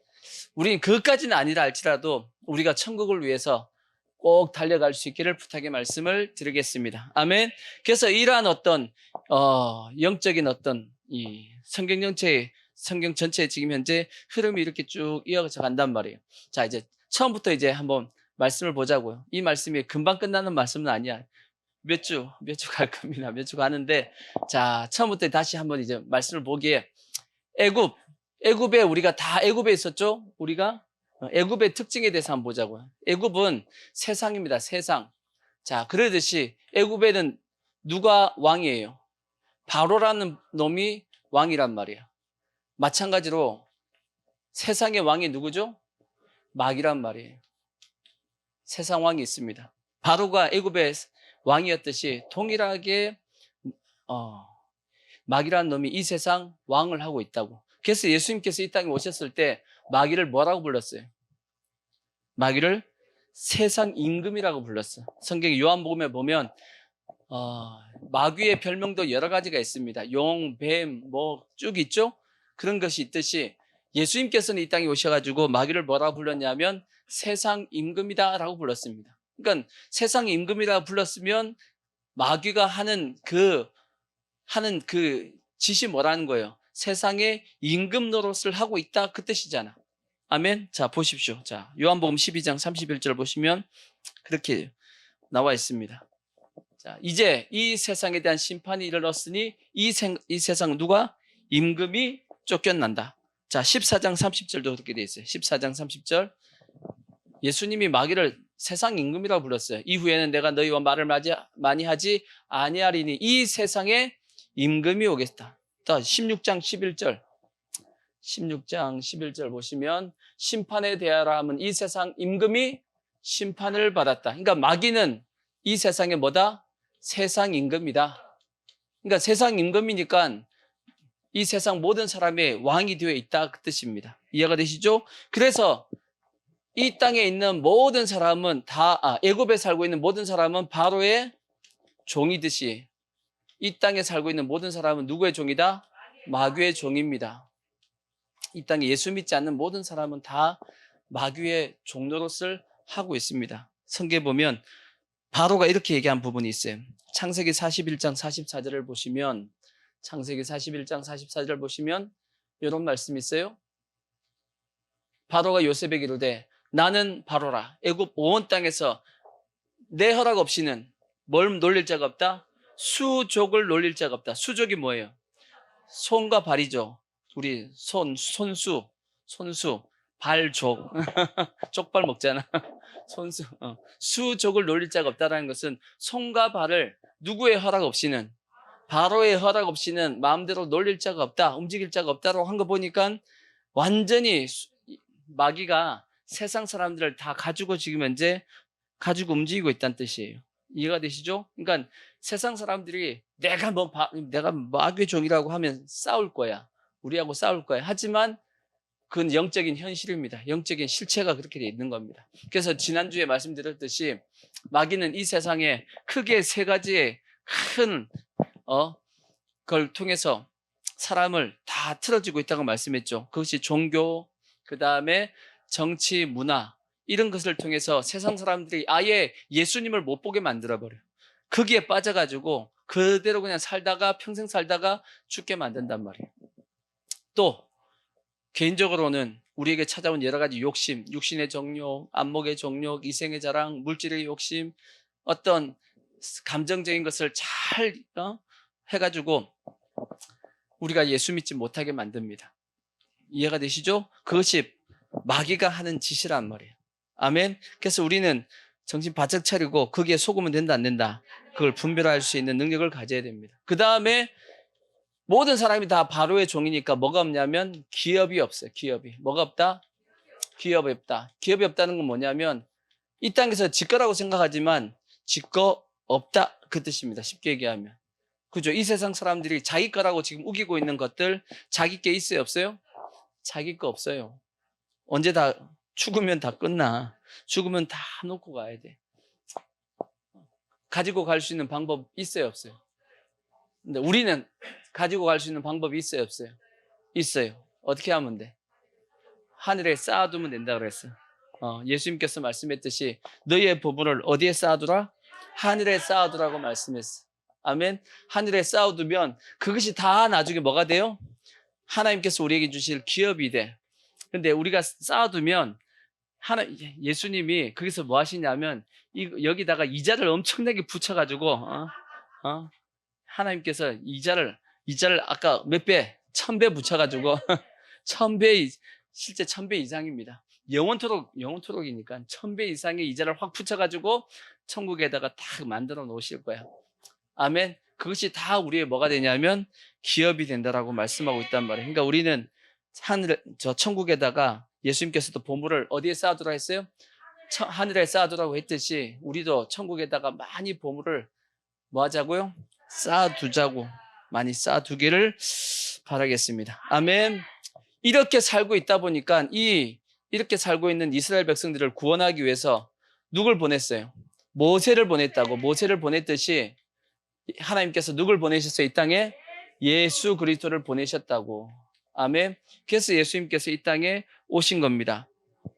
우리는 그것까지는 아니라 할지라도 우리가 천국을 위해서 꼭 달려갈 수 있기를 부탁의 말씀을 드리겠습니다. 아멘. 그래서 이러한 어떤 영적인 어떤 이 성경 전체의 지금 현재 흐름이 이렇게 쭉 이어져 간단 말이에요. 자, 이제 처음부터 이제 한번 말씀을 보자고요. 이 말씀이 금방 끝나는 말씀은 아니야. 몇 주 갈 겁니다. 몇 주 가는데, 자, 처음부터 다시 한번 이제 말씀을 보기에 애굽에 우리가 다 애굽에 있었죠? 우리가 애굽의 특징에 대해서 한번 보자고요. 애굽은 세상입니다. 세상. 자, 그러듯이 애굽에는 누가 왕이에요? 바로라는 놈이 왕이란 말이에요. 마찬가지로 세상의 왕이 누구죠? 마귀란 말이에요. 세상 왕이 있습니다. 바로가 애굽의 왕이었듯이 동일하게 마귀라는 놈이 이 세상 왕을 하고 있다고. 그래서 예수님께서 이 땅에 오셨을 때 마귀를 뭐라고 불렀어요? 마귀를 세상 임금이라고 불렀어요. 성경 요한복음에 보면 마귀의 별명도 여러 가지가 있습니다. 용, 뱀, 뭐 쭉 있죠? 그런 것이 있듯이 예수님께서는 이 땅에 오셔가지고 마귀를 뭐라고 불렀냐면 세상 임금이다라고 불렀습니다. 그러니까 세상 임금이라고 불렀으면 마귀가 하는 그 짓이 뭐라는 거예요? 세상의 임금 노릇을 하고 있다 그 뜻이잖아. 아멘. 자, 보십시오. 자, 요한복음 12장 31절 보시면 그렇게 나와 있습니다. 자, 이제 이 세상에 대한 심판이 이르렀으니 이 세상 누가? 임금이 쫓겨난다. 자, 14장 30절도 그렇게 되어 있어요. 14장 30절. 예수님이 마귀를 세상 임금이라고 불렀어요. 이후에는 내가 너희와 말을 많이 하지 아니하리니 이 세상에 임금이 오겠다. 또 16장 11절. 16장 11절 보시면 심판에 대하라 하면 이 세상 임금이 심판을 받았다. 그러니까 마귀는 이 세상의 뭐다? 세상 임금이다. 그러니까 세상 임금이니까 이 세상 모든 사람의 왕이 되어 있다 그 뜻입니다. 이해가 되시죠? 그래서 이 땅에 있는 모든 사람은 애굽에 살고 있는 모든 사람은 바로의 종이듯이 이 땅에 살고 있는 모든 사람은 누구의 종이다? 마귀의 종입니다. 이 땅에 예수 믿지 않는 모든 사람은 다 마귀의 종노릇을 하고 있습니다. 성경에 보면 바로가 이렇게 얘기한 부분이 있어요. 창세기 41장 44절을 보시면 이런 말씀이 있어요. 바로가 요셉에게 이르되 나는 바로라 애굽 온 땅에서 내 허락 없이는 뭘 놀릴 자가 없다? 수족을 놀릴 자가 없다. 수족이 뭐예요? 손과 발이죠. 우리 손수, 발족. 족발 먹잖아. 손수. 수족을 놀릴 자가 없다라는 것은 손과 발을 누구의 허락 없이는, 바로의 허락 없이는 마음대로 놀릴 자가 없다, 움직일 자가 없다라고 한 거 보니까 완전히 마귀가 세상 사람들을 다 가지고 지금 현재 가지고 움직이고 있다는 뜻이에요. 이해가 되시죠? 그러니까 세상 사람들이 내가 마귀의 종이라고 하면 싸울 거야. 우리하고 싸울 거야. 하지만 그건 영적인 현실입니다. 영적인 실체가 그렇게 돼 있는 겁니다. 그래서 지난주에 말씀드렸듯이 마귀는 이 세상에 크게 세 가지의 큰 걸 통해서 사람을 다 틀어지고 있다고 말씀했죠. 그것이 종교, 그 다음에 정치, 문화 이런 것을 통해서 세상 사람들이 아예 예수님을 못 보게 만들어버려요. 거기에 빠져가지고 그대로 그냥 평생 살다가 죽게 만든단 말이에요. 또 개인적으로는 우리에게 찾아온 여러 가지 욕심, 육신의 정욕, 안목의 정욕, 이생의 자랑, 물질의 욕심, 어떤 감정적인 것을 잘 해가지고 우리가 예수 믿지 못하게 만듭니다. 이해가 되시죠? 그것이 마귀가 하는 짓이란 말이에요. 아멘. 그래서 우리는 정신 바짝 차리고 거기에 속으면 된다 안 된다, 그걸 분별할 수 있는 능력을 가져야 됩니다. 그 다음에 모든 사람이 다 바로의 종이니까 뭐가 없냐면 기업이 없어요. 기업이. 뭐가 없다? 기업이 없다. 기업이 없다는 건 뭐냐면 이 땅에서 지 거라고 생각하지만 지 거 없다, 그 뜻입니다. 쉽게 얘기하면. 그죠? 이 세상 사람들이 자기 거라고 지금 우기고 있는 것들 자기 게 있어요, 없어요? 자기 거 없어요. 언제 다 죽으면 다 끝나. 죽으면 다 놓고 가야 돼. 가지고 갈 수 있는 방법 있어요, 없어요? 근데 우리는 가지고 갈 수 있는 방법이 있어요, 없어요? 있어요. 어떻게 하면 돼? 하늘에 쌓아두면 된다 그랬어요. 예수님께서 말씀했듯이 너희의 보물을 어디에 쌓아두라? 하늘에 쌓아두라고 말씀했어. 아멘. 하늘에 쌓아두면 그것이 다 나중에 뭐가 돼요? 하나님께서 우리에게 주실 기업이 돼. 근데 우리가 쌓아두면 예수님이 거기서 뭐 하시냐면 여기다가 이자를 엄청나게 붙여가지고 하나님께서 이자를 아까 몇 배? 1000배 붙여가지고 1000배, 실제 1000배 이상입니다. 영원토록이니까 1000배 이상의 이자를 확 붙여가지고 천국에다가 딱 만들어 놓으실 거야. 아멘. 그것이 다 우리의 뭐가 되냐면 기업이 된다라고 말씀하고 있단 말이에요. 그러니까 우리는 천국에다가 예수님께서도 보물을 어디에 쌓아두라 했어요? 하늘에 쌓아두라고 했듯이 우리도 천국에다가 많이 보물을 뭐 하자고요? 쌓아두자고, 많이 쌓아두기를 바라겠습니다. 아멘. 이렇게 살고 있다 보니까 이렇게 살고 있는 이스라엘 백성들을 구원하기 위해서 누굴 보냈어요? 모세를 보냈다고. 모세를 보냈듯이 하나님께서 누굴 보내셨어요? 이 땅에 예수 그리스도를 보내셨다고. 아멘. 그래서 예수님께서 이 땅에 오신 겁니다.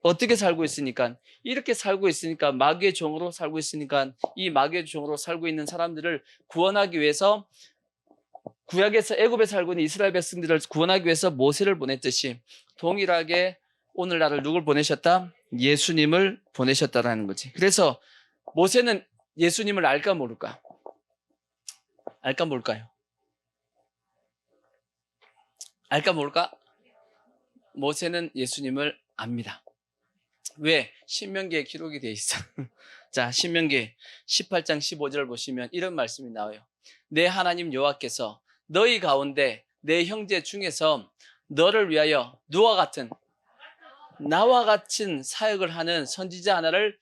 어떻게 살고 있으니까? 이렇게 살고 있으니까, 마귀의 종으로 살고 있으니까, 이 마귀의 종으로 살고 있는 사람들을 구원하기 위해서, 구약에서 애굽에 살고 있는 이스라엘 백성들을 구원하기 위해서 모세를 보냈듯이 동일하게 오늘날을 누굴 보내셨다? 예수님을 보내셨다라는 거지. 그래서 모세는 예수님을 알까 모를까? 알까 모를까요? 알까 모를까? 모세는 예수님을 압니다. 왜? 신명기에 기록이 돼 있어. 자, 신명기 18장 15절 보시면 이런 말씀이 나와요. 내 하나님 여호와께서 너희 가운데 내 형제 중에서 너를 위하여 나와 같은 사역을 하는 선지자 하나를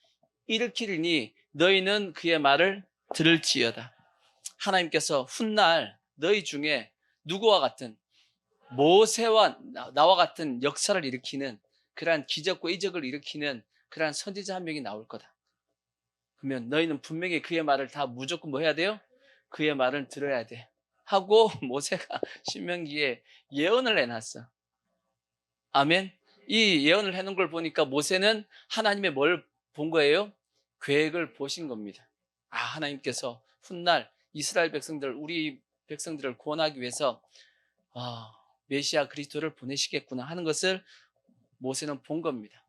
일으키리니 너희는 그의 말을 들을지어다. 하나님께서 훗날 너희 중에 누구와 같은, 모세와 나와 같은 역사를 일으키는, 그러한 기적과 이적을 일으키는 그러한 선지자 한 명이 나올 거다. 그러면 너희는 분명히 그의 말을 다 무조건 뭐 해야 돼요? 그의 말을 들어야 돼 하고 모세가 신명기에 예언을 해놨어. 아멘. 이 예언을 해놓은 걸 보니까 모세는 하나님의 뭘 본 거예요? 계획을 보신 겁니다. 하나님께서 훗날 이스라엘 백성들, 우리 백성들을 구원하기 위해서 메시아 그리스도를 보내시겠구나 하는 것을 모세는 본 겁니다.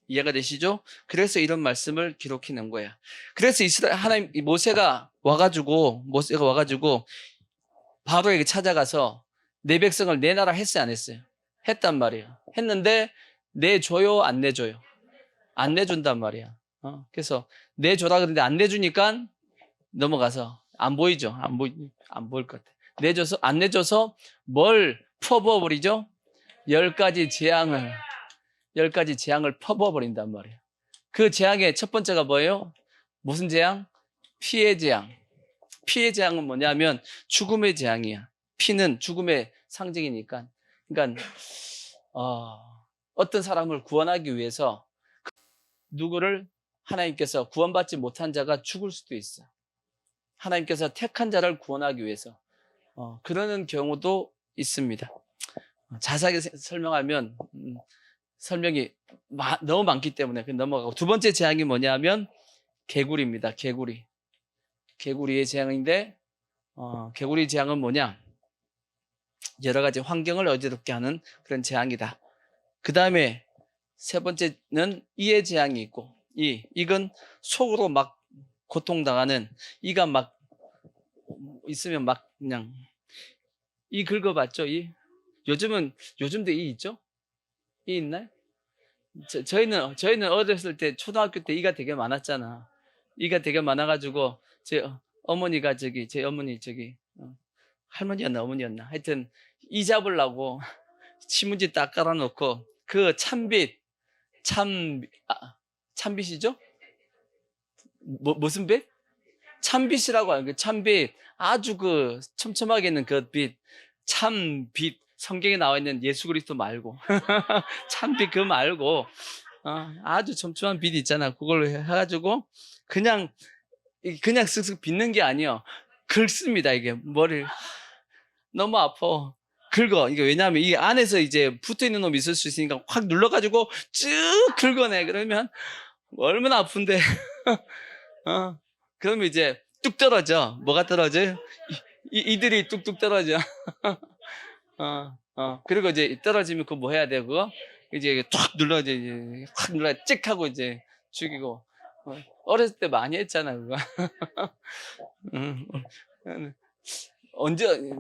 이해가 되시죠? 그래서 이런 말씀을 기록해 놓은 거야. 그래서 모세가 와가지고 바로에게 찾아가서 내 백성을 내놔라 했어요, 안 했어요? 했단 말이에요. 했는데 내줘요, 안 내줘요? 안 내준단 말이야. 그래서 내줘라 그러는데 안 내주니까 넘어가서 안 보이죠? 안 보일 것 같아. 안 내줘서 뭘 퍼부어버리죠? 10가지 재앙을 퍼부어버린단 말이에요. 그 재앙의 첫 번째가 뭐예요? 무슨 재앙? 피의 재앙. 피의 재앙은 뭐냐면 죽음의 재앙이야. 피는 죽음의 상징이니까. 그러니까 어떤 사람을 구원하기 위해서 누구를 하나님께서 구원받지 못한 자가 죽을 수도 있어. 하나님께서 택한 자를 구원하기 위해서 그러는 경우도 있습니다. 자세하게 설명하면 설명이 너무 많기 때문에 넘어가고, 두 번째 재앙이 뭐냐면 개구리입니다. 개구리의 재앙인데 개구리 재앙은 뭐냐? 여러 가지 환경을 어지럽게 하는 그런 재앙이다. 그 다음에 세 번째는 이의 재앙이 있고, 이건 속으로 막 고통당하는, 이가 막 있으면 막 그냥 이 긁어봤죠? 요즘도 이 있죠? 이 있나요? 저희는 어렸을 때 초등학교 때 이가 되게 많았잖아. 이가 되게 많아가지고 어머니가 제 어머니 할머니였나 어머니였나 하여튼 이 잡으려고 신문지 딱 깔아놓고 그 참빗이죠? 무슨 빛? 참빗이라고 하는 그 참빗 아주 그 촘촘하게 있는 그 빛 참빛 성경에 나와 있는 예수 그리스도 말고 참빛 그 말고 아주 촘촘한 빛 있잖아. 그걸로 해가지고 그냥 쓱쓱 빗는 게 아니요. 긁습니다. 이게 머리를 너무 아파. 긁어. 이게 왜냐하면 이 안에서 이제 붙어 있는 놈이 있을 수 있으니까 확 눌러가지고 쭉 긁어내. 그러면 얼마나 아픈데. 그러면 이제 뚝 떨어져. 뭐가 떨어져요? 이들이 뚝뚝 떨어져. 그리고 이제 떨어지면 그거 뭐 해야 돼, 그거? 이제 툭 눌러, 이제 확 눌러, 찍 하고 이제 죽이고. 어렸을 때 많이 했잖아, 그거. 언제,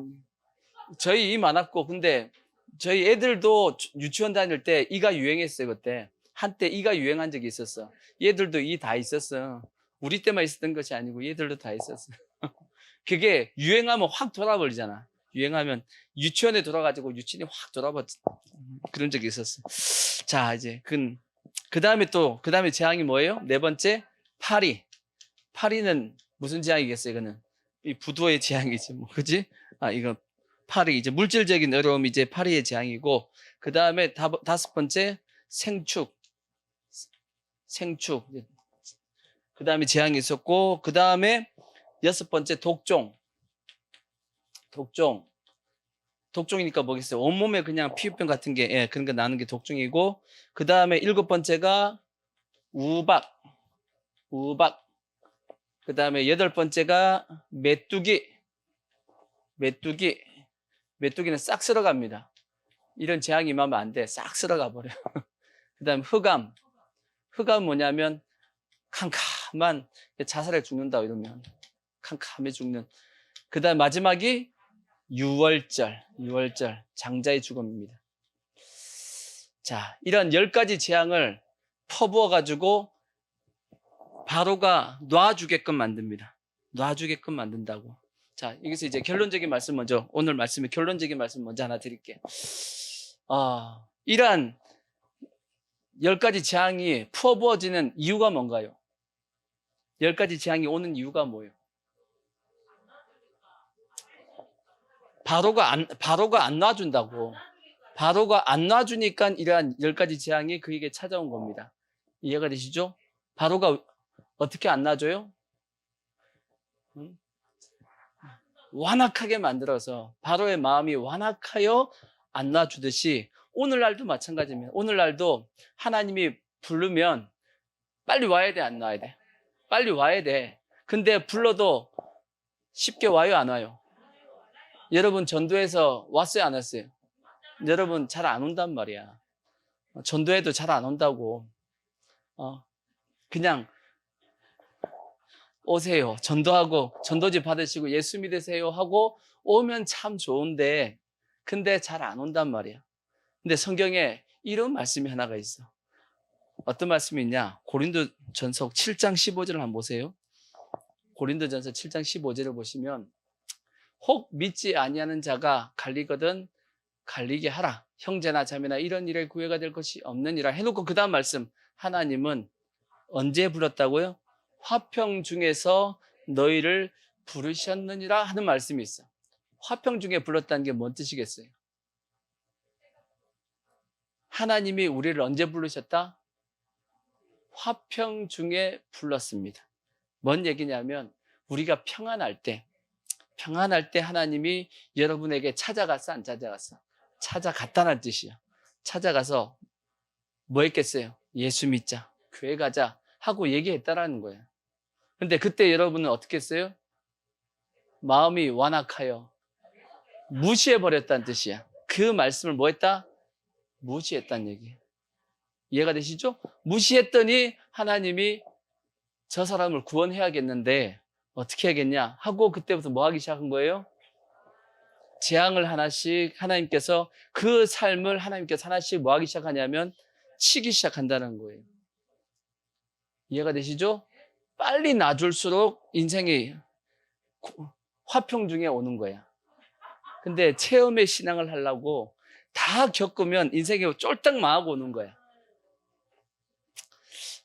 저희 이 많았고, 근데 저희 애들도 유치원 다닐 때 이가 유행했어요, 그때. 한때 이가 유행한 적이 있었어. 얘들도 이 다 있었어. 우리 때만 있었던 것이 아니고 얘들도 다 있었어. 그게 유행하면 확 돌아버리잖아. 유행하면 유치원에 돌아가지고 유치원이 확 돌아버렸 그런 적이 있었어. 자, 이제 그 다음에 재앙이 뭐예요? 네 번째, 파리는 무슨 재앙이겠어요? 이거는 이 부도의 재앙이지, 뭐, 그지? 이거 파리 이제 물질적인 어려움이 이제 파리의 재앙이고, 그 다음에 다섯 번째 생축. 그 다음에 재앙이 있었고, 그 다음에 여섯 번째 독종이니까 뭐겠어요? 온몸에 그냥 피부병 같은 게, 그런 거 나는 게 독종이고, 그 다음에 일곱 번째가 우박. 그 다음에 여덟 번째가 메뚜기는 싹 쓸어갑니다. 이런 재앙이 임하면 안 돼. 싹 쓸어가 버려. 그 다음에 흑암 뭐냐면 캄캄한 자살해 죽는다 이러면 캄캄해 죽는. 그 다음 마지막이 유월절 장자의 죽음입니다. 자, 이런 10가지 재앙을 퍼부어 가지고 바로가 놔주게끔 만듭니다. 놔주게끔 만든다고. 자, 여기서 이제 결론적인 말씀 먼저, 오늘 말씀의 결론적인 말씀 먼저 하나 드릴게요. 이러한 10가지 재앙이 퍼부어지는 이유가 뭔가요? 10가지 재앙이 오는 이유가 뭐예요? 바로가 안 놔준다고. 바로가 안 놔주니까 이러한 10가지 재앙이 그에게 찾아온 겁니다. 이해가 되시죠? 바로가 어떻게 안 놔줘요? 완악하게 만들어서 바로의 마음이 완악하여 안 놔주듯이 오늘날도 마찬가지입니다. 오늘날도 하나님이 부르면 빨리 와야 돼, 안 와야 돼? 빨리 와야 돼. 근데 불러도 쉽게 와요, 안 와요? 여러분 전도에서 왔어요, 안 왔어요? 여러분 잘 안 온단 말이야. 전도해도 잘 안 온다고. 그냥 오세요. 전도하고 전도지 받으시고 예수 믿으세요 하고 오면 참 좋은데, 근데 잘 안 온단 말이야. 근데 성경에 이런 말씀이 하나가 있어. 어떤 말씀이 있냐? 고린도전서 7장 15절을 한번 보세요. 고린도전서 7장 15절을 보시면, 혹 믿지 아니하는 자가 갈리거든 갈리게 하라. 형제나 자매나 이런 일에 구애가 될 것이 없느니라 해놓고 그 다음 말씀, 하나님은 언제 불렀다고요? 화평 중에서 너희를 부르셨느니라 하는 말씀이 있어. 화평 중에 불렀다는 게 뭔 뜻이겠어요? 하나님이 우리를 언제 부르셨다? 화평 중에 불렀습니다. 뭔 얘기냐면 우리가 평안할 때 하나님이 여러분에게 찾아갔어, 안 찾아갔어? 찾아갔다는 뜻이야. 찾아가서 뭐 했겠어요? 예수 믿자, 교회 가자 하고 얘기했다라는 거예요. 근데 그때 여러분은 어떻게 했어요? 마음이 완악하여 무시해버렸다는 뜻이야. 그 말씀을 뭐 했다? 무시했다는 얘기예요. 이해가 되시죠? 무시했더니 하나님이 저 사람을 구원해야겠는데 어떻게 해야겠냐 하고 그때부터 뭐 하기 시작한 거예요? 재앙을 하나씩 하나님께서, 그 삶을 하나님께서 하나씩 뭐 하기 시작하냐면 치기 시작한다는 거예요. 이해가 되시죠? 빨리 놔줄수록 인생이 화평 중에 오는 거야. 근데 체험의 신앙을 하려고 다 겪으면 인생이 쫄딱 망하고 오는 거야.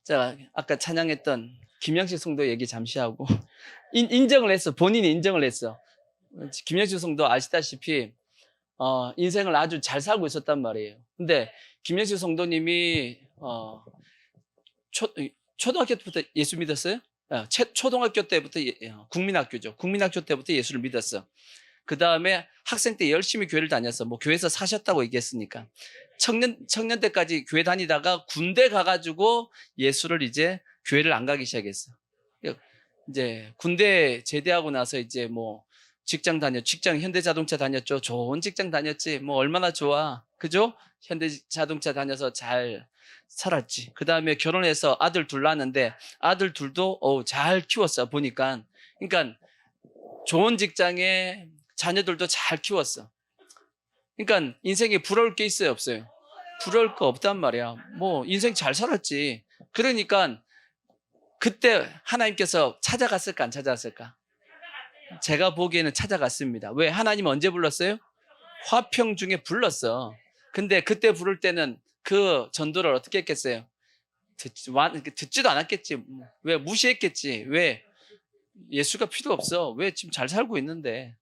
자, 아까 찬양했던 김영식 성도 얘기 잠시 하고 인정을 했어. 본인이 인정을 했어. 김영식 성도 아시다시피 인생을 아주 잘 살고 있었단 말이에요. 근데 김영식 성도님이 초등학교 때부터 예수 믿었어요? 초등학교 때부터 국민학교죠. 국민학교 때부터 예수를 믿었어. 그 다음에 학생 때 열심히 교회를 다녔어. 뭐 교회에서 사셨다고 얘기했으니까. 청년 때까지 교회 다니다가 군대 가가지고 예수를 이제 교회를 안 가기 시작했어. 이제 군대 제대하고 나서 이제 뭐 직장 현대자동차 다녔죠. 좋은 직장 다녔지. 뭐 얼마나 좋아. 그죠? 현대자동차 다녀서 잘 살았지. 그 다음에 결혼해서 아들 둘 낳았는데 아들 둘도 잘 키웠어. 보니까. 그러니까 좋은 직장에 자녀들도 잘 키웠어. 그러니까 인생에 부러울 게 있어요, 없어요? 부러울 거 없단 말이야. 뭐 인생 잘 살았지. 그러니까 그때 하나님께서 찾아갔을까 안 찾아갔을까? 제가 보기에는 찾아갔습니다. 왜? 하나님 언제 불렀어요? 화평 중에 불렀어. 근데 그때 부를 때는 그 전도를 어떻게 했겠어요? 듣지도 않았겠지. 왜? 무시했겠지. 왜? 예수가 필요 없어. 왜? 지금 잘 살고 있는데.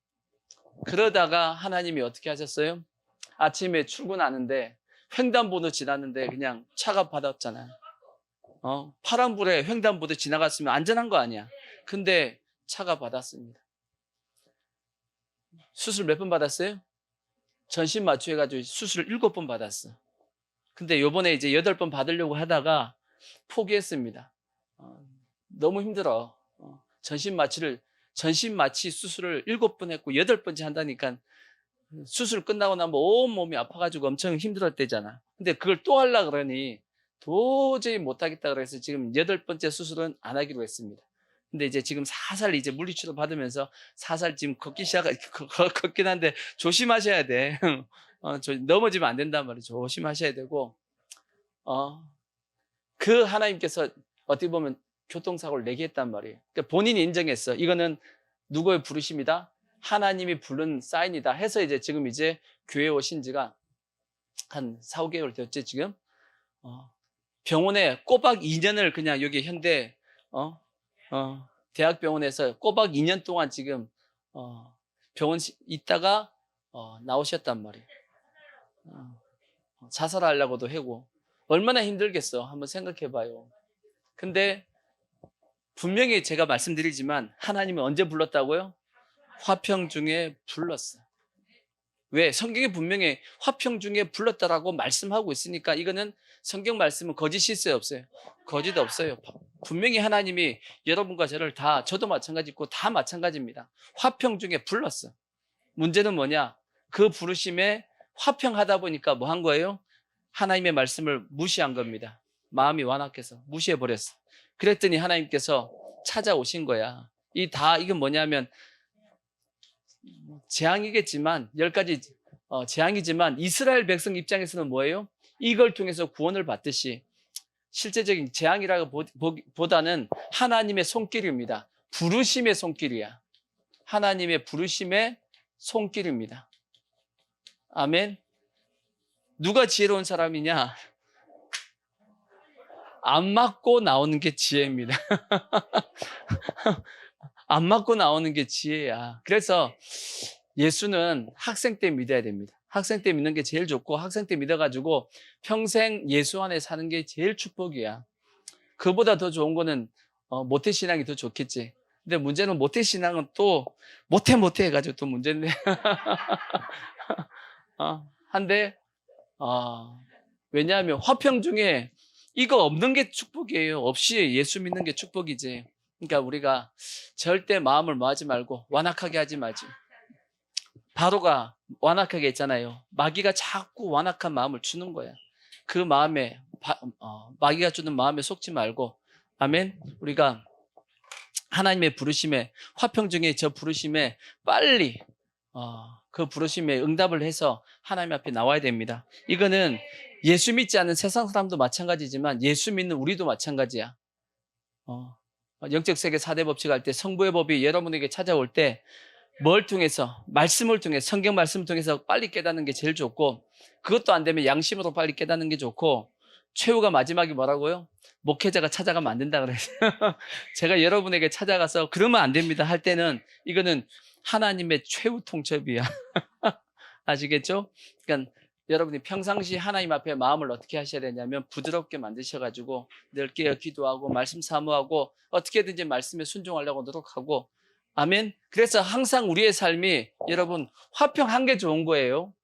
그러다가 하나님이 어떻게 하셨어요? 아침에 출근하는데 횡단보도 지났는데 그냥 차가 받았잖아요. 파란불에 횡단보도 지나갔으면 안전한 거 아니야. 근데 차가 받았습니다. 수술 몇 번 받았어요? 전신 마취해가지고 수술을 7번 받았어. 근데 요번에 이제 8번 받으려고 하다가 포기했습니다. 너무 힘들어. 전신 마취 수술을 7번 했고 8번째 한다니까 수술 끝나고 나면 온 몸이 아파가지고 엄청 힘들었대잖아. 근데 그걸 또 하려고 그러니 도저히 못하겠다 그래서 지금 8번째 수술은 안 하기로 했습니다. 근데 이제 지금 살살 이제 물리치료 받으면서 살살 지금 걷긴 한데 조심하셔야 돼. 넘어지면 안 된단 말이에요. 조심하셔야 되고, 그 하나님께서 어떻게 보면 교통사고를 내게 했단 말이에요. 그러니까 본인이 인정했어. 이거는 누구의 부르심이다? 하나님이 부른 사인이다 해서 이제 지금 이제 교회에 오신 지가 한 4, 5개월 됐지, 지금. 병원에 꼬박 2년을 그냥 여기 현대, 대학병원에서 꼬박 2년 동안 지금, 병원 있다가, 나오셨단 말이에요. 자살하려고도 하고. 얼마나 힘들겠어. 한번 생각해 봐요. 근데 분명히 제가 말씀드리지만 하나님은 언제 불렀다고요? 화평 중에 불렀어. 왜? 성경에 분명히 화평 중에 불렀다라고 말씀하고 있으니까 이거는 성경 말씀은 거짓이 있어요, 없어요? 거짓 없어요. 분명히 하나님이 여러분과 저를 다, 저도 마찬가지고 다 마찬가지입니다. 화평 중에 불렀어. 문제는 뭐냐? 그 부르심에 화평하다 보니까 뭐 한 거예요? 하나님의 말씀을 무시한 겁니다. 마음이 완악해서 무시해버렸어. 그랬더니 하나님께서 찾아오신 거야. 이건 뭐냐면 재앙이겠지만 10가지 재앙이지만 이스라엘 백성 입장에서는 뭐예요? 이걸 통해서 구원을 받듯이 실제적인 재앙이라고 보다는 하나님의 손길입니다. 부르심의 손길이야. 하나님의 부르심의 손길입니다. 아멘. 누가 지혜로운 사람이냐? 안 맞고 나오는 게 지혜입니다. 안 맞고 나오는 게 지혜야. 그래서 예수는 학생 때 믿어야 됩니다. 학생 때 믿는 게 제일 좋고 학생 때 믿어가지고 평생 예수 안에 사는 게 제일 축복이야. 그보다 더 좋은 거는 모태신앙이 더 좋겠지. 근데 문제는 모태신앙은 또 못해 해가지고 또 문제인데 한데 왜냐하면 화평 중에 이거 없는 게 축복이에요. 없이 예수 믿는 게 축복이지. 그러니까 우리가 절대 마음을 뭐하지 말고 완악하게 하지 말지. 바로가 완악하게 했잖아요. 마귀가 자꾸 완악한 마음을 주는 거야. 그 마음에 마귀가 주는 마음에 속지 말고, 아멘. 우리가 하나님의 부르심에, 화평 중에 저 부르심에 빨리 그 부르심에 응답을 해서 하나님 앞에 나와야 됩니다. 이거는 예수 믿지 않는 세상 사람도 마찬가지지만 예수 믿는 우리도 마찬가지야. 영적 세계 4대 법칙 할 때 성부의 법이 여러분에게 찾아올 때 뭘 통해서? 말씀을 통해 성경 말씀을 통해서 빨리 깨닫는 게 제일 좋고, 그것도 안 되면 양심으로 빨리 깨닫는 게 좋고, 최후가 마지막이 뭐라고요? 목회자가 찾아가면 안 된다 그랬어요. 제가 여러분에게 찾아가서 그러면 안 됩니다 할 때는 이거는 하나님의 최후 통첩이야. 아시겠죠? 그러니까 여러분이 평상시 하나님 앞에 마음을 어떻게 하셔야 되냐면 부드럽게 만드셔가지고 늘 깨어 기도하고 말씀 사모하고 어떻게든지 말씀에 순종하려고 노력하고, 아멘. 그래서 항상 우리의 삶이 여러분 화평한 게 좋은 거예요.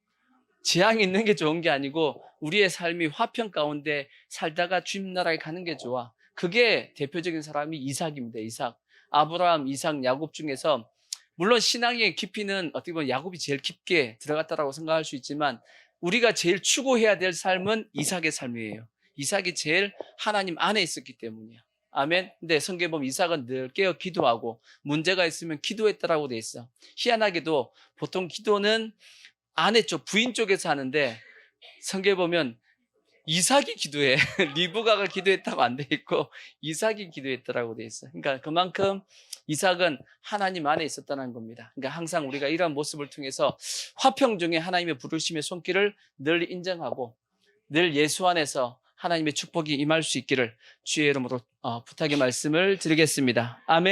재앙이 있는 게 좋은 게 아니고 우리의 삶이 화평 가운데 살다가 주님 나라에 가는 게 좋아. 그게 대표적인 사람이 이삭입니다. 이삭. 아브라함, 이삭, 야곱 중에서 물론 신앙의 깊이는 어떻게 보면 야곱이 제일 깊게 들어갔다라고 생각할 수 있지만 우리가 제일 추구해야 될 삶은 이삭의 삶이에요. 이삭이 제일 하나님 안에 있었기 때문이야. 아멘. 근데 성경에 보면 이삭은 늘 깨어 기도하고 문제가 있으면 기도했다라고 돼 있어. 희한하게도 보통 기도는 아내 쪽, 부인 쪽에서 하는데 성경에 보면 이삭이 기도해. 리브가가 기도했다고 안 돼 있고 이삭이 기도했다라고 돼 있어. 그러니까 그만큼 이삭은 하나님 안에 있었다는 겁니다. 그러니까 항상 우리가 이런 모습을 통해서 화평 중에 하나님의 부르심의 손길을 늘 인정하고 늘 예수 안에서 하나님의 축복이 임할 수 있기를 주의 이름으로 부탁의 말씀을 드리겠습니다. 아멘.